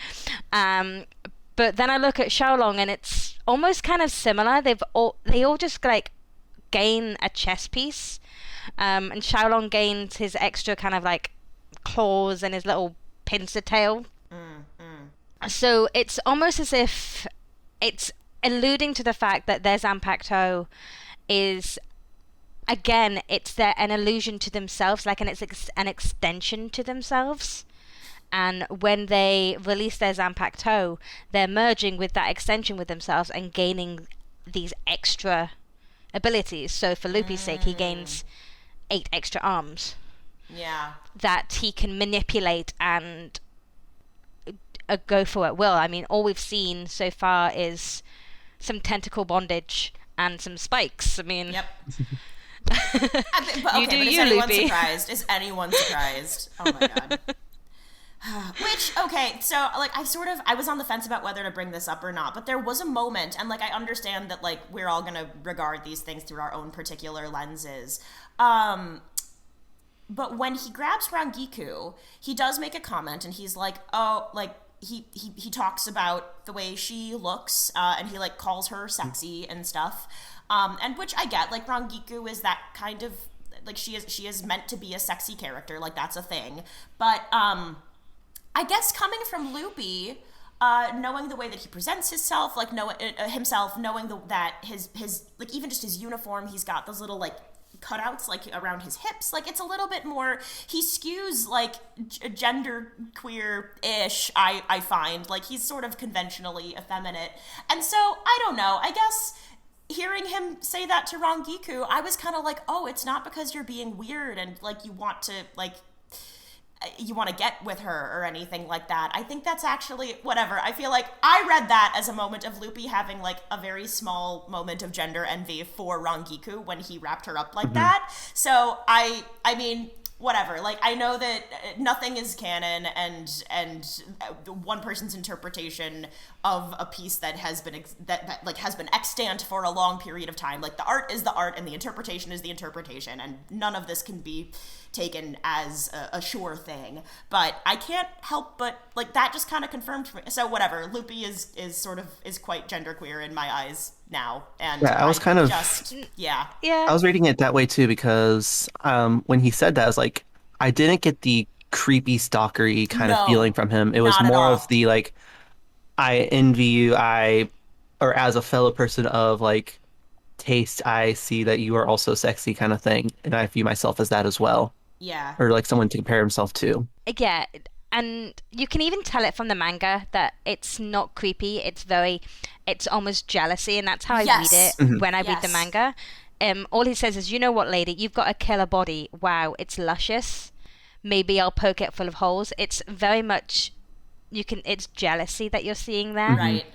But then I look at Xiaolong and it's almost kind of similar. They all just like gain a chess piece, and Xiaolong gains his extra kind of like claws and his little pincer tail. So it's almost as if it's alluding to the fact that their Zanpakuto is, again, it's an allusion to themselves, like an extension to themselves. And when they release their Zanpakuto, they're merging with that extension with themselves and gaining these extra abilities. So for Loopy's sake, he gains 8 extra arms Yeah. that he can manipulate and go for at will. I mean, all we've seen so far is some tentacle bondage and some spikes. I mean, Yep. But, okay, You do but is you, anyone Loopy. surprised? Is anyone surprised? Oh my god. Which, okay, so like I was on the fence about whether to bring this up or not, but there was a moment, and like I understand that like we're all gonna regard these things through our own particular lenses. But when he grabs Rangiku, he does make a comment, and he's like, oh, like he talks about the way she looks, and he like calls her sexy and stuff, and which I get. Like Rangiku is that kind of, like, she is meant to be a sexy character, like that's a thing. But I guess coming from Loopy, knowing the way that he presents himself, like knowing that his like even just his uniform, he's got those little like cutouts like around his hips, like it's a little bit more, he skews like gender queer-ish. I find like he's sort of conventionally effeminate, and so I don't know, I guess hearing him say that to Rangiku, I was kind of like, oh, it's not because you're being weird and like you want to get with her or anything like that. I think that's actually whatever. I feel like I read that as a moment of Loopy having like a very small moment of gender envy for Rangiku when he wrapped her up like that. So I mean, whatever. Like I know that nothing is canon, and one person's interpretation of a piece that has been that has been extant for a long period of time. Like the art is the art and the interpretation is the interpretation, and none of this can be taken as a sure thing. But I can't help but like that just kind of confirmed for me. So whatever, Loopy is quite genderqueer in my eyes now, and Yeah, I was kind of yeah. I was reading it that way too because when he said that, I was like, I didn't get the creepy stalkery kind of No, feeling from him. It was not at more all. of the like, I envy you, or as a fellow person of like taste, I see that you are also sexy kind of thing, and I view myself as that as well, Yeah. or like someone to compare himself to. Yeah, and you can even tell it from the manga that it's not creepy. It's almost jealousy, and that's how I Yes. read it when I read the Yes. manga. All he says is, "You know what, lady? You've got a killer body. Wow, it's luscious. Maybe I'll poke it full of holes." It's very much it's jealousy that you're seeing there. Right.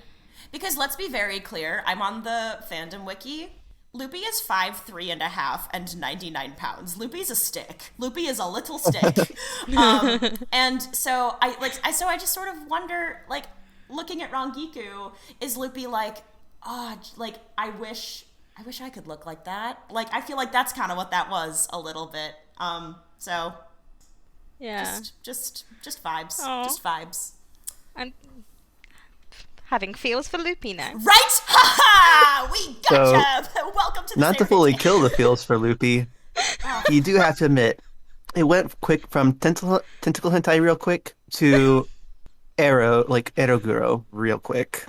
Because let's be very clear, I'm on the fandom wiki. Loopy is 5'3.5" and 99 pounds. Loopy's a stick. Loopy is a little stick. And so I just sort of wonder, like, looking at Rangiku, is Loopy like, oh, like, I wish I could look like that. Like, I feel like that's kind of what that was a little bit. So Yeah. Just vibes. Aww. Just vibes. I'm having feels for Loopy now. Right? Ha ha! We gotcha! Welcome to the Not to Seireitei. fully kill the feels for Loopy, you do have to admit, it went quick from tentacle hentai real quick to Eroguro real quick.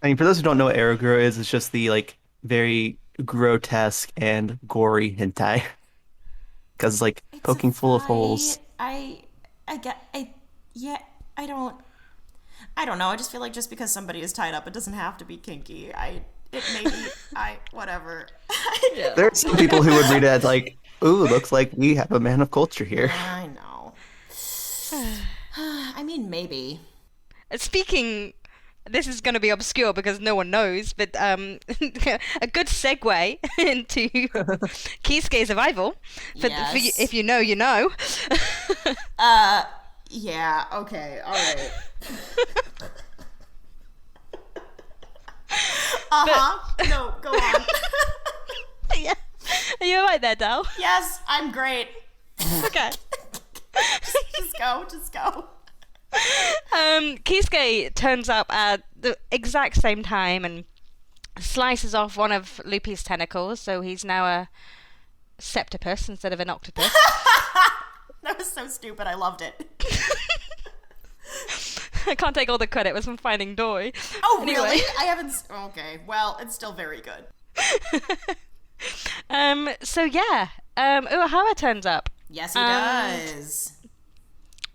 I mean, for those who don't know what Eroguro is, it's just the, like, very grotesque and gory hentai. Because it's, like, It's poking a full of vibe. holes. I don't know. I just feel like just because somebody is tied up, it doesn't have to be kinky. Whatever. There are some people who would read it as, like, ooh, looks like we have a man of culture here. I know. I mean, maybe. Speaking, this is going to be obscure because no one knows, but a good segue into Kisuke's arrival. Yes. If you know, you know. Yeah, okay, alright. No, go on. Yeah. Are you alright there, Del? Yes, I'm great. Okay. Just go. Kisuke turns up at the exact same time and slices off one of Loopy's tentacles, so he's now a septopus instead of an octopus. That was so stupid, I loved it. I can't take all the credit, it was from Finding Dory. Oh, Anyway. really? I haven't... Okay, well, it's still very good. So yeah, Uehara turns up. Yes, he does.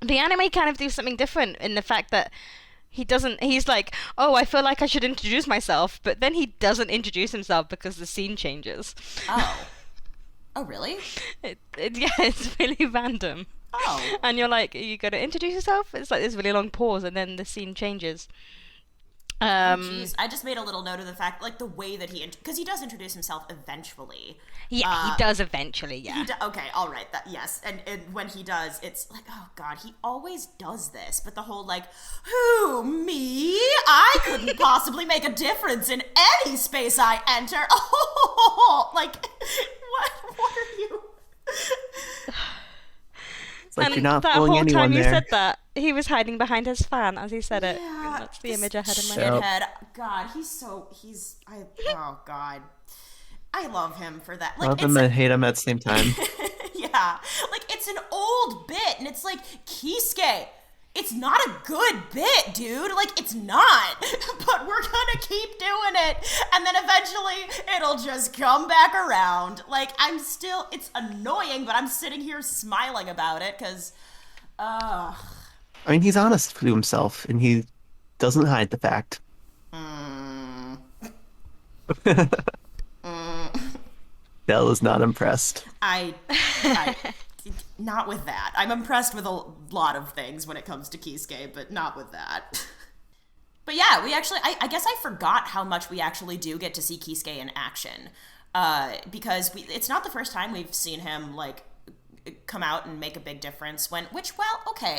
The anime kind of do something different in the fact that he's like, oh, I feel like I should introduce myself, but then he doesn't introduce himself because the scene changes. Oh, really? It's really random. Oh. And you're like, are you going to introduce yourself? It's like this really long pause and then the scene changes. Jeez, I just made a little note of the fact, like, the way that because he does introduce himself eventually. Yeah, he does eventually, yeah. Okay, all right, yes. And when he does, it's like, oh, God, he always does this. But the whole, like, who, me? I couldn't possibly make a difference in any space I enter. Oh, like, what are you? It's like And you're not that fooling whole anyone time you there. said that, he was hiding behind his fan as he said it. Yeah, That's the image I had in my Yep. head. Shithead. God, oh, God. I love him for that. Like, Love him and hate him at the same time. Yeah, like, it's an old bit, and it's like, Kisuke, it's not a good bit, dude. Like, it's not. But we're gonna keep doing it, and then eventually it'll just come back around. Like, it's annoying, but I'm sitting here smiling about it, because, I mean, he's honest to himself, and he doesn't hide the fact. Dell is not impressed. I not with that. I'm impressed with a lot of things when it comes to Kisuke, but not with that. But yeah, we actually, I guess I forgot how much we actually do get to see Kisuke in action. Because it's not the first time we've seen him, like, come out and make a big difference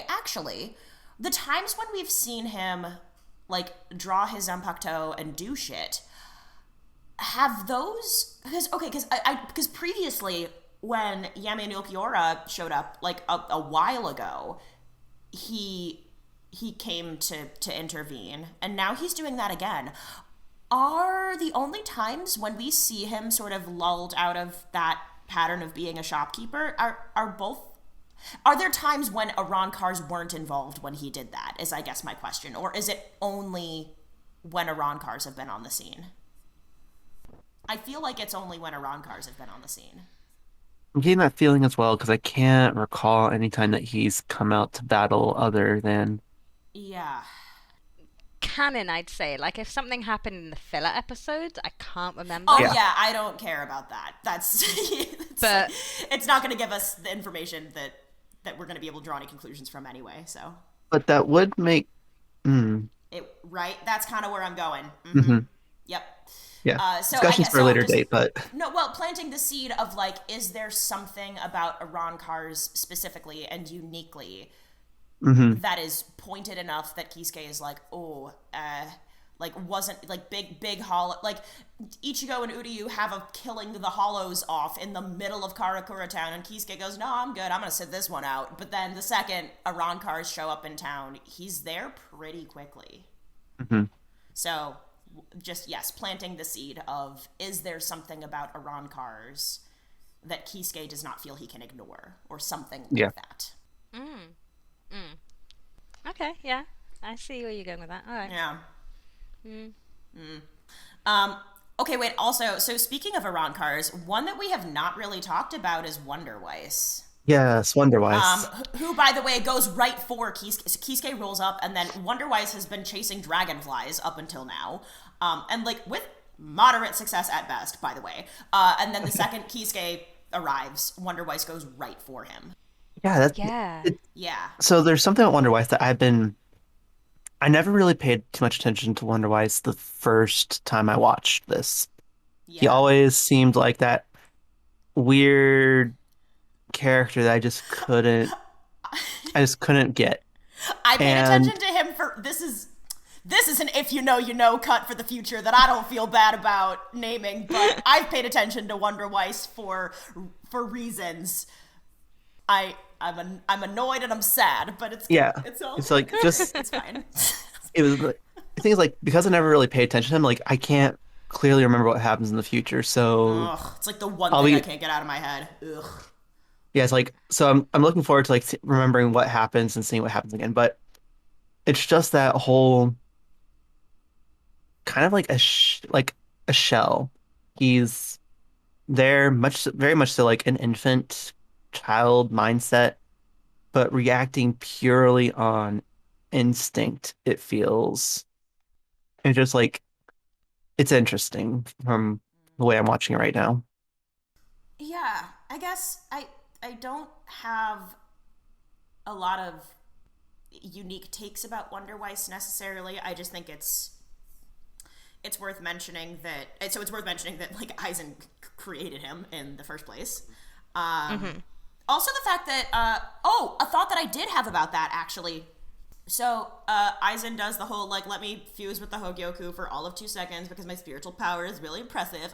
actually, the times when we've seen him, like, draw his Zanpakuto and do shit, have those, because previously, when Yami and Ulquiorra showed up, like, a while ago, he came to intervene, and now he's doing that again. Are the only times when we see him sort of lulled out of that pattern of being a shopkeeper, are there times when Iran cars weren't involved when he did that, is I guess my question, or is it only when Iran cars have been on the scene? I feel like it's only when Iran cars have been on the scene. I'm getting that feeling as well because I can't recall any time that he's come out to battle other than. Yeah. Canon, I'd say. Like, if something happened in the filler episodes, I can't remember. Oh, Yeah. yeah, I don't care about that. That's... But- it's not going to give us the information that we're going to be able to draw any conclusions from anyway, so... But that would make. Right? That's kind of where I'm going. Hmm. Yep. Yeah. So I Discussions guess for a so. later Just date, but no. Well, planting the seed of like, is there something about Iran cars specifically and uniquely hmm that is pointed enough that Kisuke is like, oh, like wasn't like big hollow, like Ichigo and Uryu have a killing the hollows off in the middle of Karakura town, and Kisuke goes, no, I'm good, I'm gonna sit this one out. But then the second Iran cars show up in town, he's there pretty quickly. hmm So just, yes, planting the seed of, is there something about Iran cars that Kisuke does not feel he can ignore, or something like yeah. that. Okay, yeah. I see where you're going with that. All right. Yeah. Um, okay, wait, also, so speaking of Iran cars, one that we have not really talked about is Wonderweiss. Yes, Wonderwise. Who, by the way, goes right for Kisuke. Kisuke rolls up, and then Wonderweiss has been chasing dragonflies up until now. And, like, with moderate success at best, by the way. And then the second Kisuke arrives, Wonderweiss goes right for him. Yeah, that's Yeah. Yeah. so there's something about Wonderwise that I never really paid too much attention to Wonderwise the first time I watched this. He Yeah. always seemed like that weird character that I just couldn't get. I paid And attention to him for, this is an if you know you know cut for the future that I don't feel bad about naming, but I've paid attention to Wonderweiss for reasons. I'm annoyed and I'm sad, but it's yeah, it's all it's like just it's fine. it was the thing is like because I never really paid attention to him, like I can't clearly remember what happens in the future. So Ugh, it's like the one I'll thing I be can't get out of my head. Ugh. yeah, it's like so I'm looking forward to like remembering what happens and seeing what happens again. But it's just that whole kind of like like a shell. He's there very much so like an infant child mindset, but reacting purely on instinct, it feels. And just like it's interesting from the way I'm watching it right now. Yeah, I guess I don't have a lot of unique takes about Wonderweiss necessarily. I just think it's worth mentioning that like Eisen created him in the first place. Also the fact that a thought that I did have about that actually. So Eisen does the whole like let me fuse with the Hogyoku for all of 2 seconds because my spiritual power is really impressive.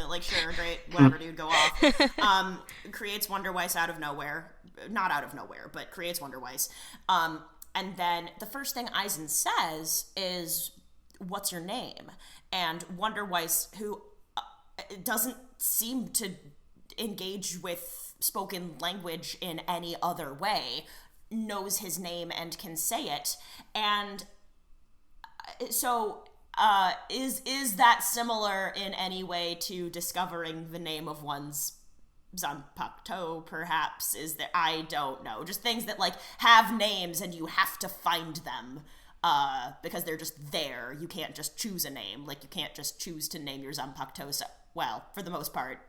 Like sure, great, whatever, dude, go off. Creates Wonderweiss out of nowhere, not out of nowhere, but creates Wonderweiss. And then the first thing Eisen says is, "What's your name?" And Wonderweiss, who doesn't seem to engage with spoken language in any other way, knows his name and can say it. And so is that similar in any way to discovering the name of one's Zanpakuto, perhaps? Is there, I don't know, just things that like have names and you have to find them because they're just there. You can't just choose a name. Like you can't just choose to name your Zanpakuto. So, well, for the most part,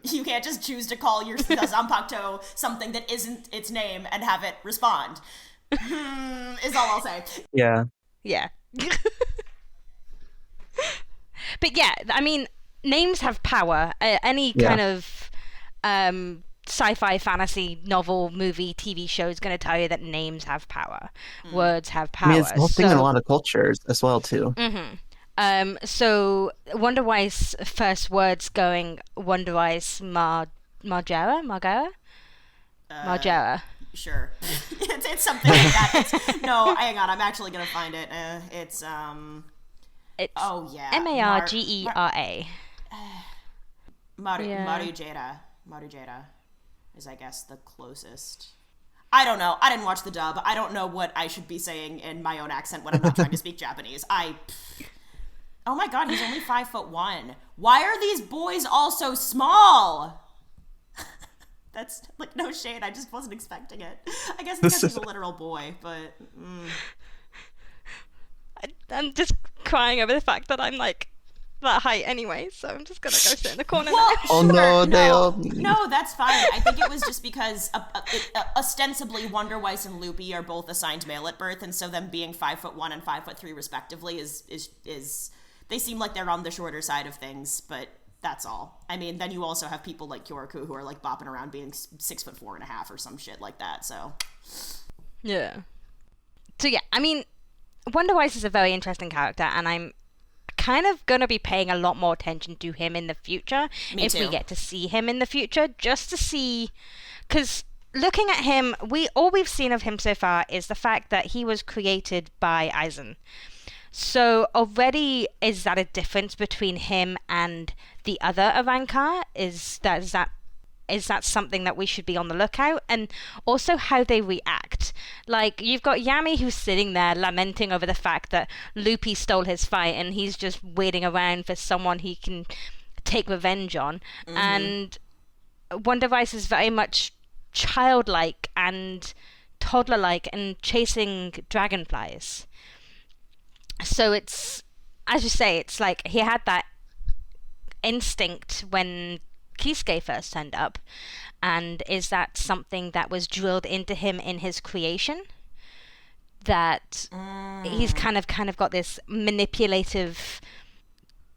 you can't just choose to call your Zanpakuto something that isn't its name and have it respond. Is all I'll say. Yeah. Yeah. But yeah, I mean, names have power. Any Yeah. kind of sci-fi, fantasy, novel, movie, TV show is going to tell you that names have power. Words have I power. mean, it's the whole thing in a lot of cultures as well too. So Wonderweiss first words going Wonderweiss Margera? Sure. it's something like that. No, hang on. I'm actually going to find it. It's oh yeah. Margera. Marujera is, I guess, the closest. I don't know. I didn't watch the dub. I don't know what I should be saying in my own accent when I'm not trying to speak Japanese. Oh my god, he's only 5'1". Why are these boys all so small? That's like no shade. I just wasn't expecting it. I guess it's because he's a literal boy, but. I'm just crying over the fact that I'm like that height anyway, so I'm just gonna go sit in the corner Well, now. Oh sure, no, they all. No, that's fine. I think it was just because ostensibly Wonder Weiss and Loopy are both assigned male at birth, and so them being 5'1" and 5'3" respectively is they seem like they're on the shorter side of things, but that's all. I mean, then you also have people like Kyoraku who are like bopping around being 6'4.5" or some shit like that. So Yeah. So yeah, I mean, Wonder Weiss is a very interesting character, and I'm kind of gonna be paying a lot more attention to him in the future. Me if too. we get to see him in the future, just to see, because looking at him, all we've seen of him so far is the fact that he was created by Eisen. So already, is that a difference between him and the other Avankar? Is that something that we should be on the lookout? And also how they react. Like, you've got Yami who's sitting there lamenting over the fact that Loopy stole his fight and he's just waiting around for someone he can take revenge on. Mm-hmm. And Wonder Weiss is very much childlike and toddler-like and chasing dragonflies. So it's, as you say, it's like he had that instinct when Kisuke first turned up, and is that something that was drilled into him in his creation? That he's kind of got this manipulative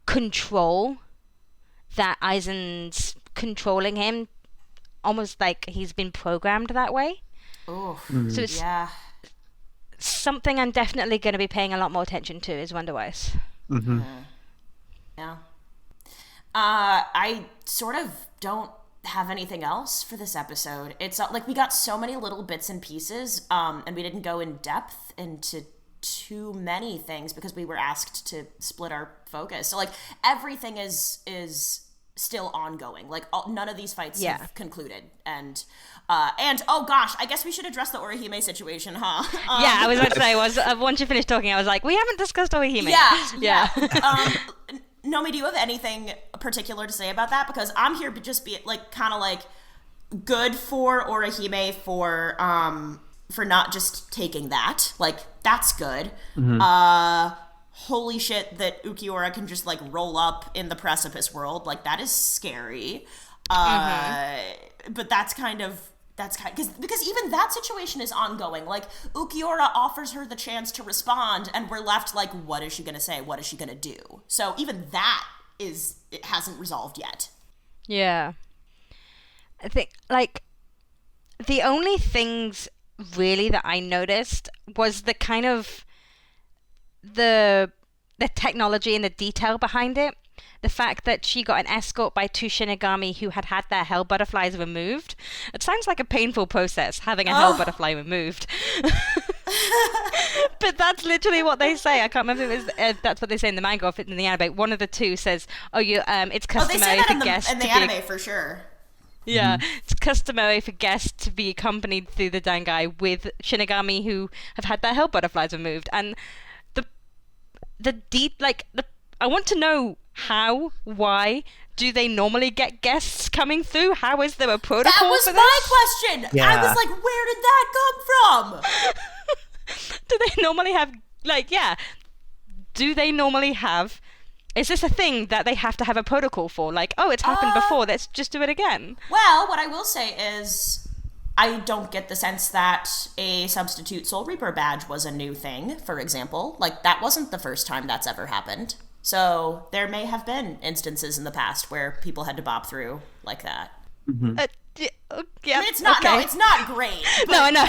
control that Eisen's controlling him, almost like he's been programmed that way. Oh, so it's yeah. something I'm definitely going to be paying a lot more attention to is Wonder Weiss. Mm-hmm. Yeah. I sort of don't have anything else for this episode. It's like we got so many little bits and pieces, and we didn't go in depth into too many things because we were asked to split our focus. So like everything is still ongoing. Like none of these fights have concluded, and oh gosh, I guess we should address the Orihime situation, huh? Yeah, I was about to say, once you finished talking, I was like, we haven't discussed Orihime. Yeah. Nomi, do you have anything particular to say about that? Because I'm here to just be like kind of like good for Orihime for not just taking that. Like that's good. Mm-hmm. Holy shit that Ukiura can just like roll up in the precipice world. Like that is scary. But that's kind of because even that situation is ongoing. Like Ukiura offers her the chance to respond, and we're left like, what is she gonna say? What is she gonna do? So even that it hasn't resolved yet. Yeah, I think like the only things really that I noticed was the kind of the technology and the detail behind it. The fact that she got an escort by two Shinigami who had their hell butterflies removed. It sounds like a painful process, having a hell butterfly removed. But that's literally what they say. I can't remember if it's, that's what they say in the manga or if it's in the anime. One of the two says, it's customary for guests in the anime for sure. Yeah, it's customary for guests to be accompanied through the Dangai with Shinigami who have had their hell butterflies removed. And I want to know how, why do they normally get guests coming through? How is there a protocol for this? That was my question. Yeah. I was like, where did that come from? Do they normally have, is this a thing that they have to have a protocol for? Like, oh, it's happened before, let's just do it again. Well, what I will say is I don't get the sense that a substitute Soul Reaper badge was a new thing, for example. Like, that wasn't the first time that's ever happened. So there may have been instances in the past where people had to bop through like that. Mm-hmm. Yeah, I mean, it's not, okay. no, it's not great. But... No, I know.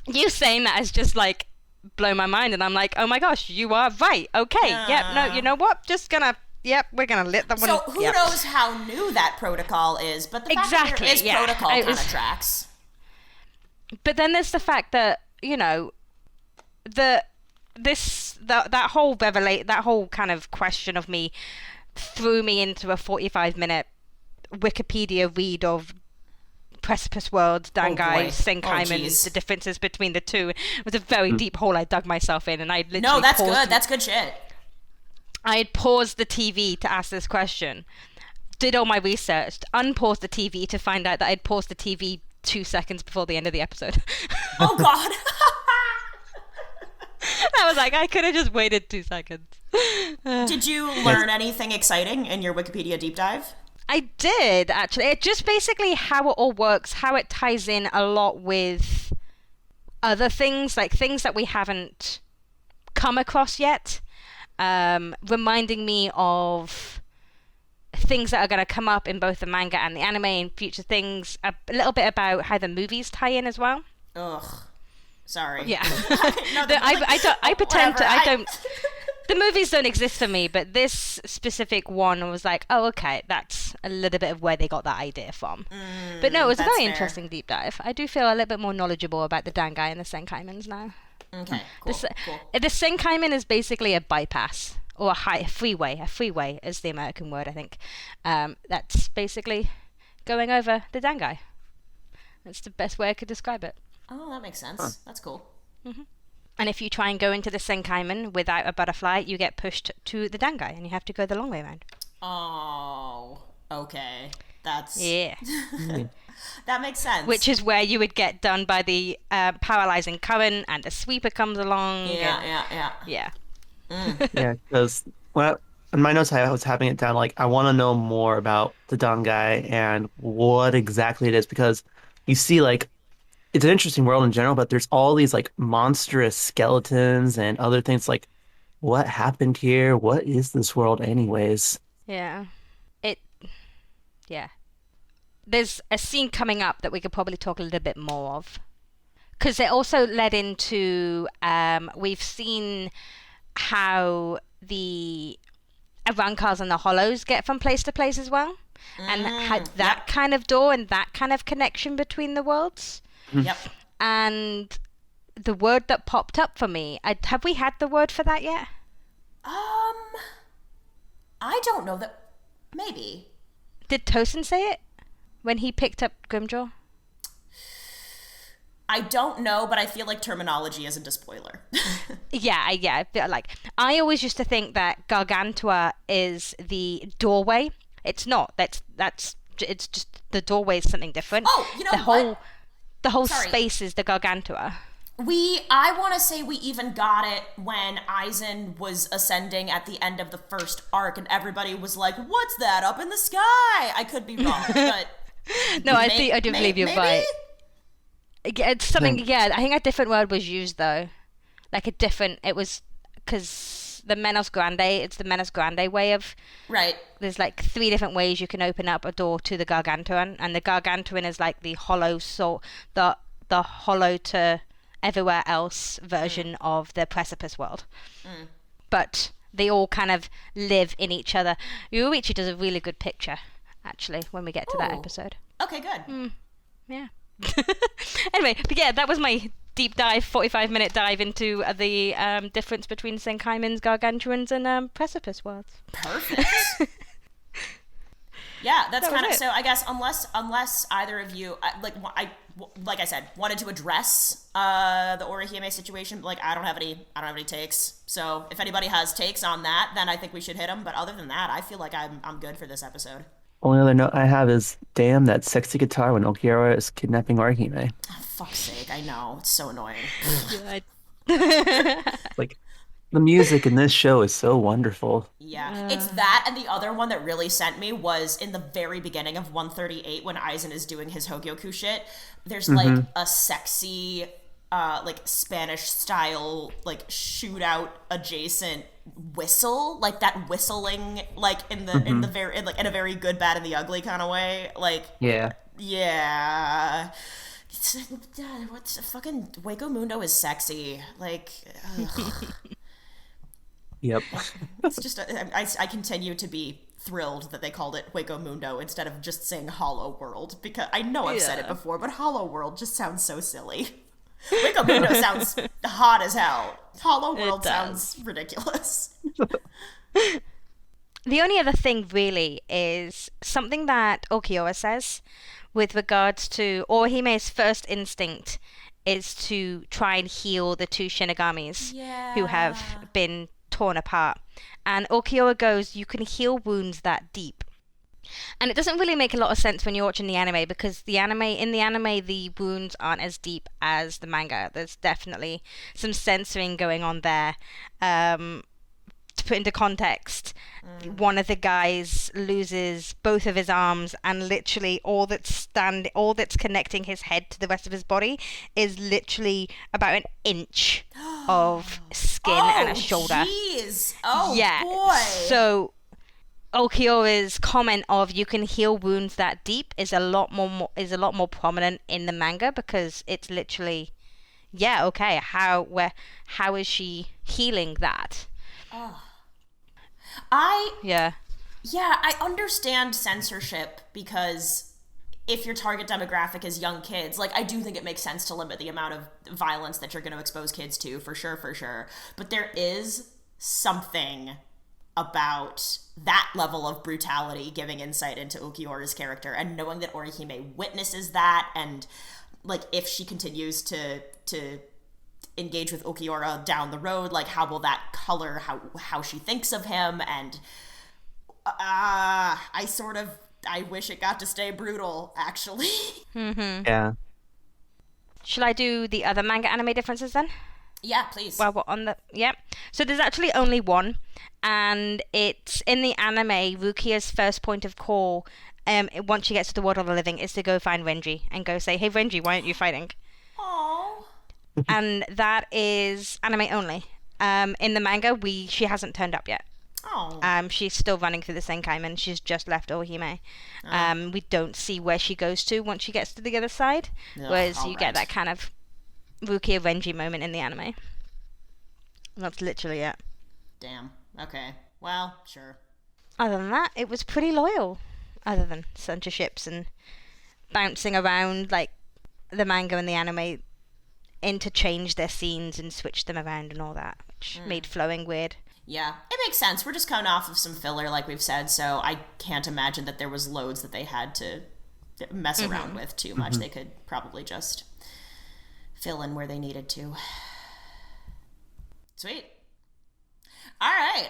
You saying that has just, like, blown my mind, and I'm like, oh my gosh, you are right. Okay, yep, no, you know what? We're gonna let that one... So who knows how new that protocol is, but the fact that there is protocol kind of tracks. But then there's the fact that, that whole kind of question of me threw me into a 45-minute Wikipedia read of Precipice World, Dangai, Senkaiman, the differences between the two. It was a very deep hole I dug myself in, and I literally No, that's good. That's good shit. I had paused the TV to ask this question, did all my research, unpaused the TV to find out that I'd paused the TV 2 seconds before the end of the episode. Oh, God. I was like, I could have just waited 2 seconds. Did you learn anything exciting in your Wikipedia deep dive? I did, actually. It just basically how it all works, how it ties in a lot with other things, like things that we haven't come across yet, reminding me of things that are going to come up in both the manga and the anime and future things, a little bit about how the movies tie in as well. Ugh. Sorry. Yeah. No, I pretend to, I don't... The movies don't exist for me, but this specific one was like, oh, okay, that's a little bit of where they got that idea from. But no, it was a very interesting deep dive. I do feel a little bit more knowledgeable about the Dangai and the Senkaimans now. Okay, cool. The Senkaiman is basically a bypass, or a freeway. A freeway is the American word, I think. That's basically going over the Dangai. That's the best way I could describe it. Oh, that makes sense. Huh. That's cool. Mm-hmm. And if you try and go into the Senkaiman without a butterfly, you get pushed to the Dangai, and you have to go the long way around. Oh, okay. That's... Yeah. That makes sense. Which is where you would get done by the paralyzing current, and the sweeper comes along. Yeah. Yeah, because in my notes I was having it down like, I want to know more about the Dangai and what exactly it is, because you see, like, it's an interesting world in general, but there's all these like monstrous skeletons and other things. Like, what happened here? What is this world anyways? Yeah. There's a scene coming up that we could probably talk a little bit more of. Because it also led into, we've seen how the Avankars and the Hollows get from place to place as well. And how that kind of door and that kind of connection between the worlds. Yep. And the word that popped up for me, have we had the word for that yet? I don't know that. Maybe. Did Tosin say it when he picked up Grimjaw? I don't know, but I feel like terminology isn't a spoiler. Yeah. I feel like I always used to think that Gargantua is the doorway. It's not. It's just the doorway is something different. Oh, you know what? The whole space is the Gargantua. I want to say we even got it when Eisen was ascending at the end of the first arc, and everybody was like, "What's that up in the sky?" I could be wrong, but no, I do believe you're right. It's something. Yeah, I think a different word was used though, like a different. It was because the Menos Grande. It's the Menos Grande way of. Right. There's like 3 different ways you can open up a door to the Gargantuan, and the Gargantuan is like the hollow soul, the hollow to everywhere else version of the precipice world. But they all kind of live in each other. Yoichi does a really good picture, actually, when we get to that episode. Okay, good. Yeah. Anyway, but yeah, that was my deep dive, 45-minute dive into the difference between Senkaimans, Gargantuans, and precipice worlds. Perfect. Yeah, that's kind of so. I guess unless either of you, like I said, wanted to address the Orihime situation, like I don't have any takes. So if anybody has takes on that, then I think we should hit them. But other than that, I feel like I'm good for this episode. Only other note I have is, damn, that sexy guitar when Okiura is kidnapping Orihime. Oh, fuck's sake, I know, it's so annoying. Like, the music in this show is so wonderful. Yeah, it's that, and the other one that really sent me was in the very beginning of 138 when Eisen is doing his Hogyoku shit. There's like a sexy, like Spanish style, like shootout adjacent whistle, like that whistling, like in the very in a very good, bad, and the ugly kind of way. Like yeah. What's fucking Hueco Mundo is sexy. Like. Yep. It's just, I continue to be thrilled that they called it Hueco Mundo instead of just saying Hollow World, because I know I've said it before, but Hollow World just sounds so silly. Hueco Mundo sounds hot as hell. Hollow World sounds ridiculous. The only other thing really is something that Okioa says with regards to Orihime's first instinct is to try and heal the 2 Shinigamis who have been torn apart. And Okioa goes, you can heal wounds that deep. And it doesn't really make a lot of sense when you're watching the anime because in the anime the wounds aren't as deep as the manga. There's definitely some censoring going on there. To put into context, one of the guys loses both of his arms, and literally all that's connecting his head to the rest of his body is literally about an inch of skin and a shoulder. Jeez. Oh, yeah. boy. So Okiora's comment of "you can heal wounds that deep" is a lot more prominent in the manga because it's literally, yeah, okay, how is she healing that? Oh. Yeah, I understand censorship because if your target demographic is young kids, like, I do think it makes sense to limit the amount of violence that you're going to expose kids to, for sure. But there is something about that level of brutality giving insight into Ukiora's character, and knowing that Orihime witnesses that, and, like, if she continues to engage with Ukiora down the road, like, how will that color how she thinks of him? And I wish it got to stay brutal, actually. Mm-hmm. Yeah. Shall I do the other manga anime differences then? Yeah, please. Well, we're on the So there's actually only one, and it's in the anime. Rukia's first point of call, once she gets to the world of the living, is to go find Renji and go say, "Hey Renji, why aren't you fighting?" Aww. And that is anime only. In the manga, she hasn't turned up yet. Oh. She's still running through the Senkaiman. She's just left Orihime. We don't see where she goes to once she gets to the other side. Whereas you get that kind of Rukia Renji moment in the anime. That's literally it. Damn. Okay. Well, sure. Other than that, it was pretty loyal. Other than censorships and bouncing around, like the manga and the anime interchange their scenes and switch them around and all that, which made flowing weird. Yeah, it makes sense. We're just coming off of some filler, like we've said, so I can't imagine that there was loads that they had to mess around with too much. They could probably just fill in where they needed to. Sweet. All right.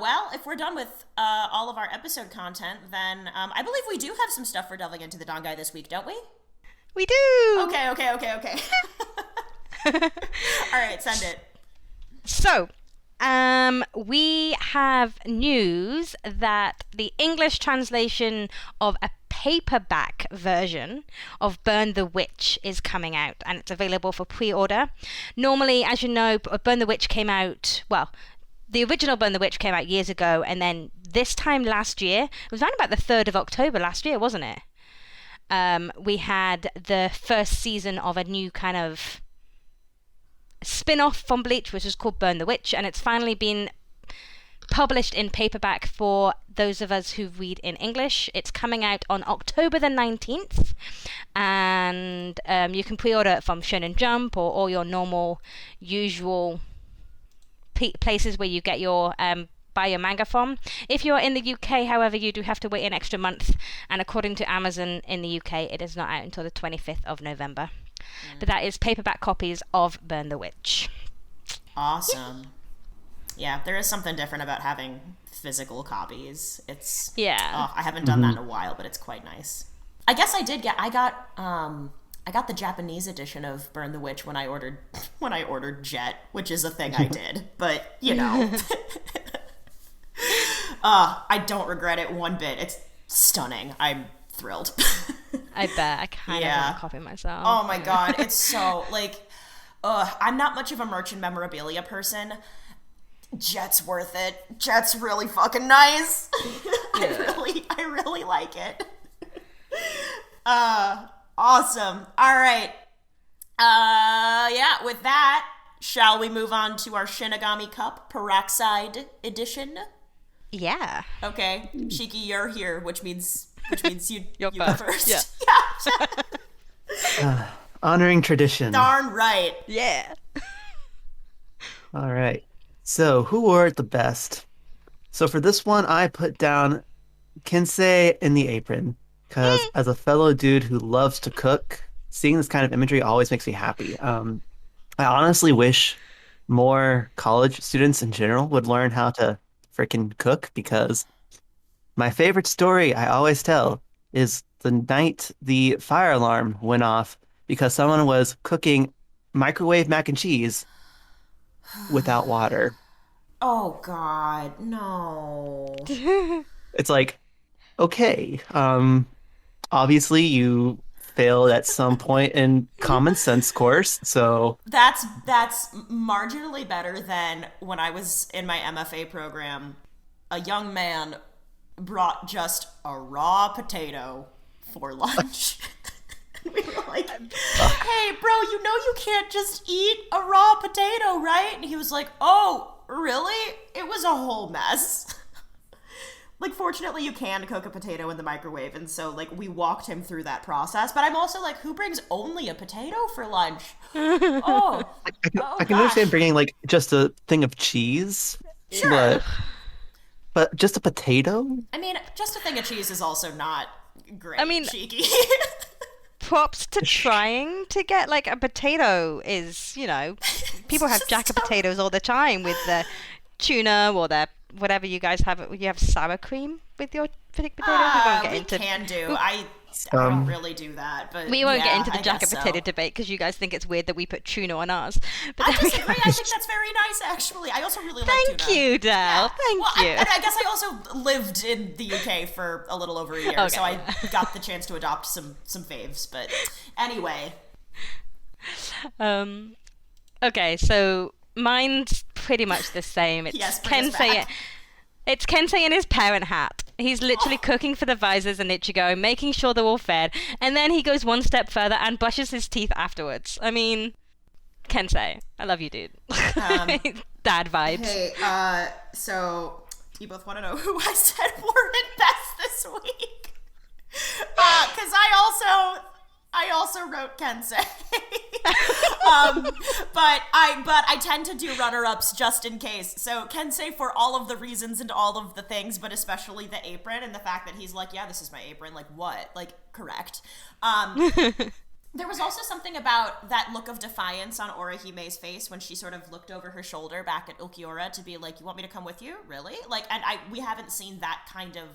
Well, if we're done with all of our episode content, then I believe we do have some stuff for delving into the Dangai this week, don't we? We do! Okay. All right, send it. So, we have news that the English translation of a paperback version of Burn the Witch is coming out, and it's available for pre-order. Normally, as you know, Burn the Witch came out, well, the original Burn the Witch came out years ago, and then this time last year, it was around about the 3rd of October last year, wasn't it? We had the first season of a new kind of spin-off from Bleach, which was called Burn the Witch, and it's finally been published in paperback for those of us who read in English. It's coming out on October the 19th, and you can pre-order it from Shonen Jump or all your normal, usual places where you get your buy your manga from. If you're in the UK, however, you do have to wait an extra month, and according to Amazon in the UK, it is not out until the 25th of November. But that is paperback copies of Burn the Witch. Awesome. Yeah, there is something different about having physical copies. It's I haven't done that in a while, but it's quite nice. I guess I got the Japanese edition of Burn the Witch when I ordered Jet, which is a thing I did. But, you know. I don't regret it one bit. It's stunning. I'm thrilled. I bet. I kind of want to copy myself. Oh my god, it's so, like, I'm not much of a merchant memorabilia person. Jet's worth it. Jet's really fucking nice. I really like it. Awesome. All right. With that, shall we move on to our Shinigami Cup Peroxide edition? Yeah. Okay. Shiki, you're here, which means you go first. Yeah. Honoring tradition. Darn right. Yeah. All right. So, who wore it the best? So, for this one, I put down Kinsei in the apron. Because as a fellow dude who loves to cook, seeing this kind of imagery always makes me happy. I honestly wish more college students in general would learn how to freaking cook, because My favorite story I always tell is the night the fire alarm went off because someone was cooking microwave mac and cheese without water. Oh God, no. It's like, okay, obviously you failed at some point in common sense course, so That's marginally better than when I was in my MFA program. A young man brought just a raw potato for lunch. We were like, "Hey, bro, you know you can't just eat a raw potato, right?" And he was like, "Oh, really? It was a whole mess." Like, fortunately, you can cook a potato in the microwave, and so, like, we walked him through that process. But I'm also like, who brings only a potato for lunch? Oh, oh I can gosh. understand bringing like just a thing of cheese, Sure. but just a potato? I mean, just a thing of cheese is also not great, I mean, cheeky. props to trying to get like a potato is, people have jacket potatoes all the time with the tuna or their whatever you guys have. You have sour cream with your potatoes. We won't get We into. can do. I don't really do that, but We won't yeah, get into the I jacket guess potato so. debate because you guys think it's weird that we put tuna on ours. But I there we disagree. go. I think that's very nice, actually. I also really like Thank tuna. you, Del. Yeah. Thank Well, you. I guess I also lived in the UK for a little over a year, Okay. so I got the chance to adopt some faves. But anyway, Okay, so mine's pretty much the same. It's Yes, bring us Kensei. back. It's Kensei in his parent hat. He's literally cooking for the visors and Ichigo, making sure they're all fed, and then he goes one step further and brushes his teeth afterwards. I mean, Kensei, I love you, dude. Dad vibes. hey, so you both want to know who I said wore it best this week? Because I also wrote Kensei. But I tend to do runner-ups just in case. So Kensei for all of the reasons and all of the things, but especially the apron and the fact that he's like, yeah, this is my apron. Like, what? Like, correct. There was also something about that look of defiance on Orihime's face when she sort of looked over her shoulder back at Ulquiorra to be like, you want me to come with you? Really? Like, and we haven't seen that kind of,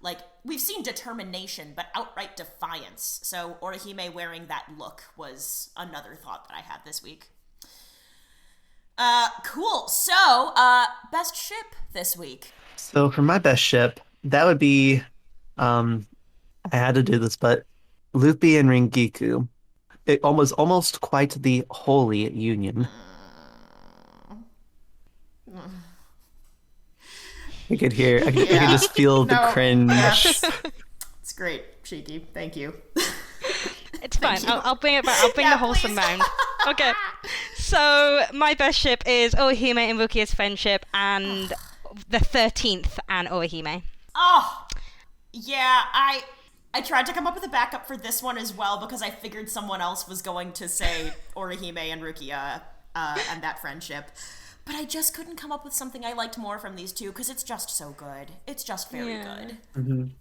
like, we've seen determination, but outright defiance. So Orihime wearing that look was another thought that I had this week. Cool. So, best ship this week. So for my best ship, that would be I had to do this, but Luffy and Ringiku. It almost quite the holy union. I could just feel the No. cringe. It's great, Shiki. Thank you. It's fine. you. I'll bring it back. I'll bring Yeah, the wholesome please. round. Okay. So my best ship is Orihime and Rukia's friendship, and the 13th and Orihime. Oh, yeah, I tried to come up with a backup for this one as well because I figured someone else was going to say Orihime and Rukia and that friendship. But I just couldn't come up with something I liked more from these two because it's just so good. It's just very good.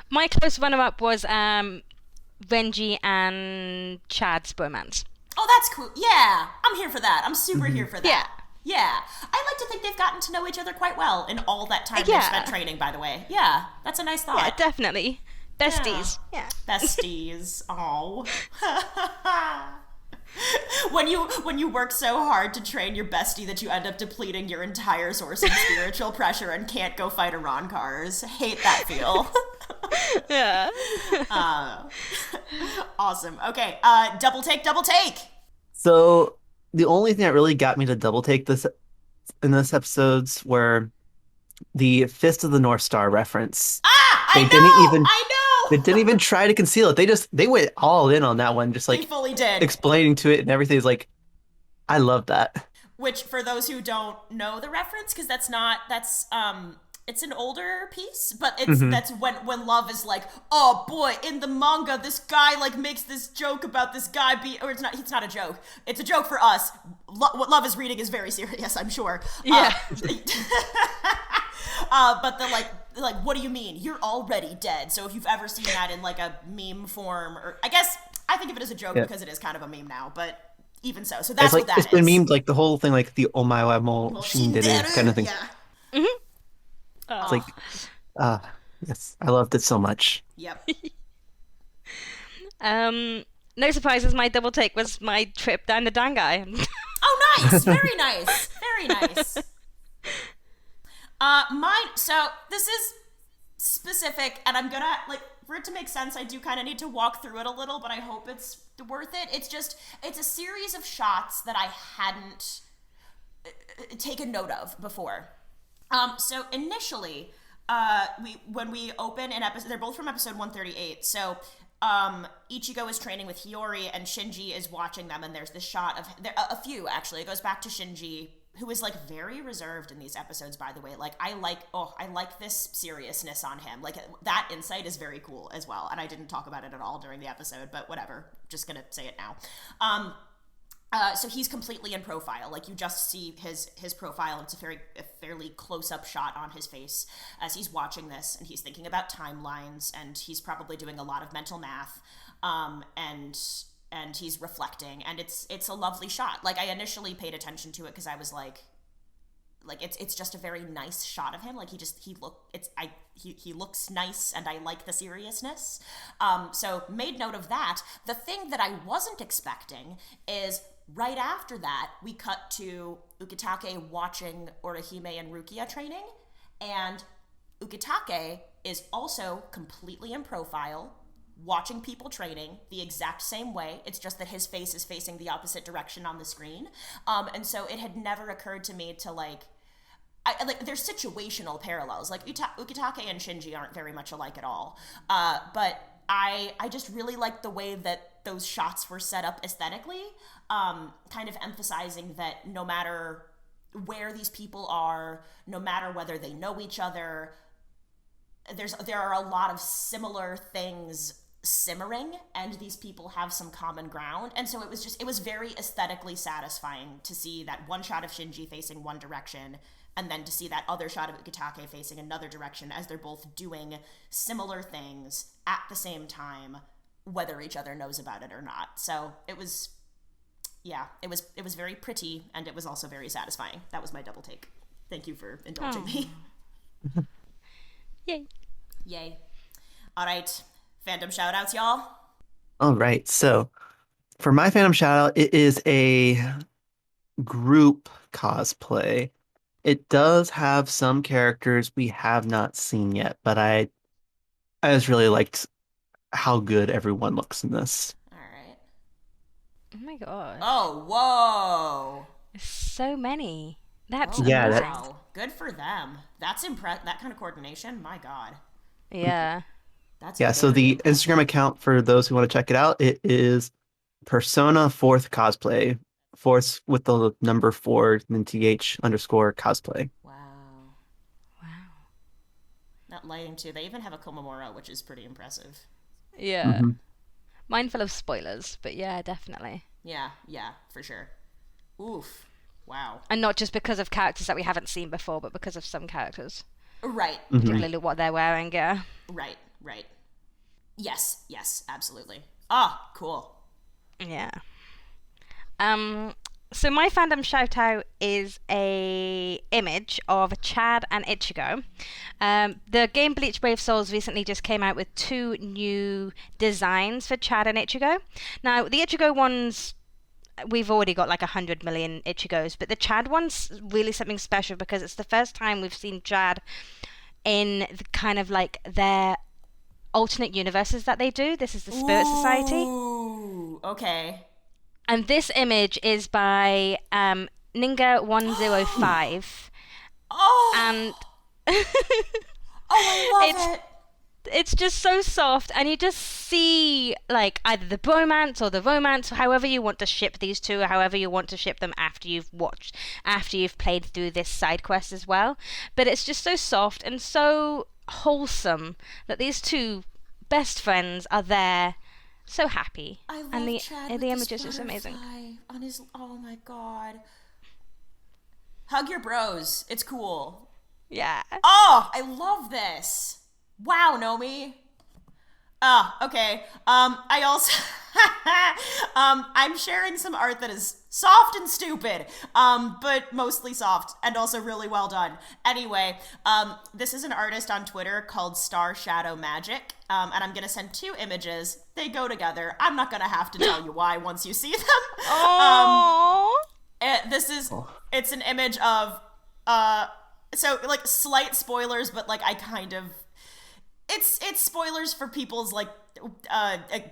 My close runner-up was Renji and Chad's bromance. Oh, that's cool. Yeah, I'm here for that. I'm super here for that. Yeah. I like to think they've gotten to know each other quite well in all that time they've Yeah. spent training, by the way. Yeah, that's a nice thought. Yeah, definitely. Besties. Yeah. Besties. Oh. When you work so hard to train your bestie that you end up depleting your entire source of spiritual pressure and can't go fight a Ron Cars. Hate that feel. Yeah. Awesome. Okay, double take. So the only thing that really got me to double take this in this episodes were the Fist of the North Star reference. They didn't even try to conceal it. They went all in on that one, just They like fully did. explaining to it and everything. Is like, I love that. Which, for those who don't know the reference, because it's an older piece, but that's when Love is like, oh boy, in the manga, this guy like makes this joke about this guy or it's not a joke. It's a joke for us. What Love is reading is very serious, I'm sure. Yeah. But the like, what do you mean? You're already dead. So if you've ever seen that in like a meme form, or I guess I think of it as a joke because it is kind of a meme now, but even so. So that's what that is. It's been memed like the whole thing, like the omae wa mo shinderu kind of thing. Yeah. It's like, Yes, I loved it so much. Yep. No surprises, my double take was my trip down to Dangai. Oh, nice. Very nice. Very nice. Mine. So this is specific, and I'm gonna like for it to make sense. I do kind of need to walk through it a little, but I hope it's worth it. It's a series of shots that I hadn't taken note of before. So initially, when we open an episode, they're both from episode 138. So Ichigo is training with Hiyori, and Shinji is watching them, and there's this shot of a few actually. It goes back to Shinji, who is like very reserved in these episodes, by the way. Like I like this seriousness on him. Like that insight is very cool as well. And I didn't talk about it at all during the episode, but whatever. Just gonna say it now. So he's completely in profile. Like you just see his profile. It's a fairly close up shot on his face as he's watching this, and he's thinking about timelines, and he's probably doing a lot of mental math, and he's reflecting, and it's a lovely shot. Like I initially paid attention to it because I was like it's just a very nice shot of him. Like he looks nice, and I like the seriousness. So made note of that. The thing that I wasn't expecting is right after that we cut to Ukitake watching Orihime and Rukia training, and Ukitake is also completely in profile, watching people training the exact same way. It's just that his face is facing the opposite direction on the screen. And so it had never occurred to me to there's situational parallels. Like Ukitake and Shinji aren't very much alike at all. But I just really liked the way that those shots were set up aesthetically, kind of emphasizing that no matter where these people are, no matter whether they know each other, there are a lot of similar things simmering, and these people have some common ground. And so it was very aesthetically satisfying to see that one shot of Shinji facing one direction, and then to see that other shot of Ukitake facing another direction, as they're both doing similar things at the same time, whether each other knows about it or not. So it was very pretty, and it was also very satisfying. That was my double take. Thank you for indulging me. Yay. Yay. All right. Fandom shoutouts, y'all. All right, so for my fandom shout out, it is a group cosplay. It does have some characters we have not seen yet, but I just really liked how good everyone looks in this. All right. Oh my god. Oh, whoa. So many. That's Yeah, amazing. Wow. Good for them. That's that kind of coordination. My God. Yeah. That's Yeah, so very the impressive. Instagram account for those who want to check it out, it is Persona 4th Cosplay. Fourth with the number 4, then th_cosplay. Wow. Wow. That lighting too. They even have a Komamura, which is pretty impressive. Yeah. Mm-hmm. Mindful of spoilers, but yeah, definitely. Yeah, for sure. Oof. Wow. And not just because of characters that we haven't seen before, but because of some characters. Right. Mm-hmm. Particularly what they're wearing, yeah. Right. Yes, absolutely. Ah, cool. Yeah. So my fandom shout out is a image of Chad and Ichigo. The game Bleach Brave Souls recently just came out with 2 new designs for Chad and Ichigo. Now, the Ichigo ones, we've already got like 100 million Ichigos, but the Chad one's really something special because it's the first time we've seen Chad in the kind of like their alternate universes that they do. This is the Spirit Society. Ooh, okay. And this image is by Ninga105. Oh! And Oh, I love it! it's just so soft, and you just see like either the bromance or the romance, however you want to ship these two, or however you want to ship them after you've played through this side quest as well. But it's just so soft and so wholesome that these two best friends are there, so happy. I love and Chad the with image this is just amazing. butterfly on his. Oh my God! Hug your bros. It's cool. Yeah. Oh, I love this. Wow, Nomi. Ah, okay. I also I'm sharing some art that is soft and stupid, but mostly soft and also really well done. Anyway, this is an artist on Twitter called StarShadowMagic, and I'm going to send 2 images. They go together. I'm not going to have to tell you why once you see them. It's an image of, so, like, slight spoilers, but, like, it's spoilers for people's, like,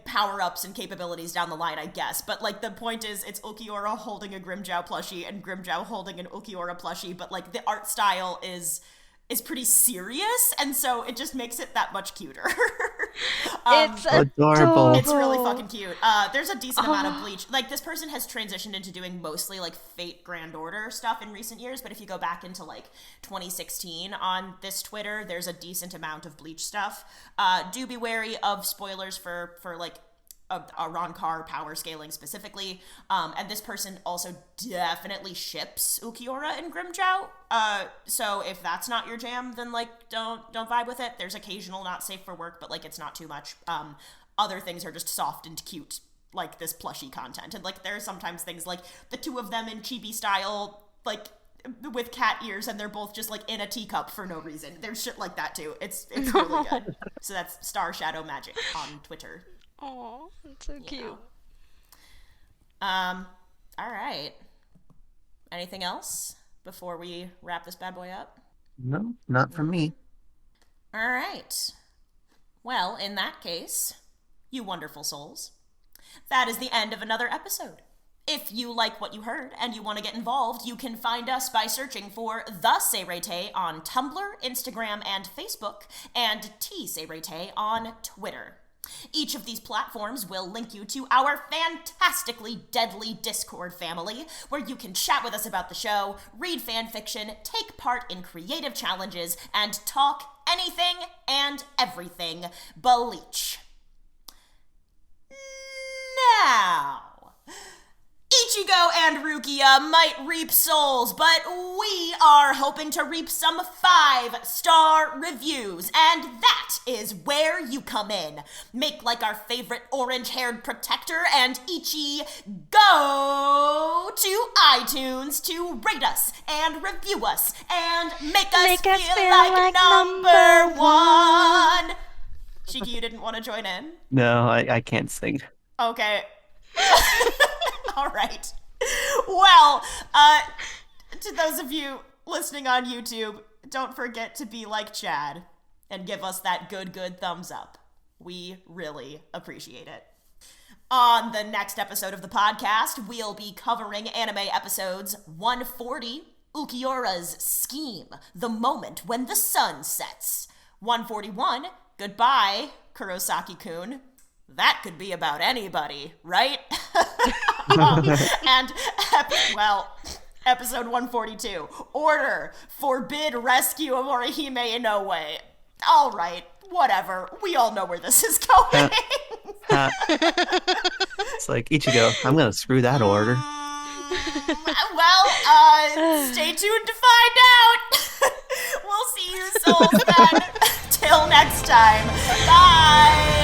power-ups and capabilities down the line, I guess. But, like, the point is, it's Ulquiorra holding a Grimmjow plushie and Grimmjow holding an Ulquiorra plushie, but, like, the art style is pretty serious, and so it just makes it that much cuter. It's adorable. It's really fucking cute. There's a decent amount of Bleach. Like, this person has transitioned into doing mostly, like, Fate Grand Order stuff in recent years, but if you go back into, like, 2016 on this Twitter, there's a decent amount of Bleach stuff. Do be wary of spoilers for like, a Ron Carr power scaling specifically, and this person also definitely ships Ulquiorra and Grimmjow, so if that's not your jam, then, like, don't vibe with it. There's occasional not safe for work, but, like, it's not too much. Other things are just soft and cute, like this plushie content, and, like, there are sometimes things like the 2 of them in chibi style, like, with cat ears, and they're both just, like, in a teacup for no reason. There's shit like that too. It's really good. So that's StarShadowMagic on Twitter. Oh, that's so cute. All right. Anything else before we wrap this bad boy up? No, not from me. All right. Well, in that case, you wonderful souls, that is the end of another episode. If you like what you heard and you want to get involved, you can find us by searching for TheSeireitei on Tumblr, Instagram, and Facebook, and TSeireitei on Twitter. Each of these platforms will link you to our fantastically deadly Discord family, where you can chat with us about the show, read fan fiction, take part in creative challenges, and talk anything and everything Bleach. Now, Ichigo and Rukia might reap souls, but we are hoping to reap some 5-star reviews, and that is where you come in. Make like our favorite orange-haired protector and Ichi go to iTunes to rate us and review us and make us feel like number 1. Shiki, you didn't want to join in? No, I can't sing. Okay. All right. Well, to those of you listening on YouTube, don't forget to be like Chad and give us that good thumbs up. We really appreciate it. On the next episode of the podcast, we'll be covering anime episodes 140, Ulquiorra's Scheme, The Moment When the Sun Sets. 141, Goodbye, Kurosaki-kun. That could be about anybody, right? And, episode 142, Order, Forbid Rescue of Orihime Inoue. All right, whatever. We all know where this is going. It's like, Ichigo, I'm gonna screw that order. Stay tuned to find out. We'll see you souls then. Till next time. Bye.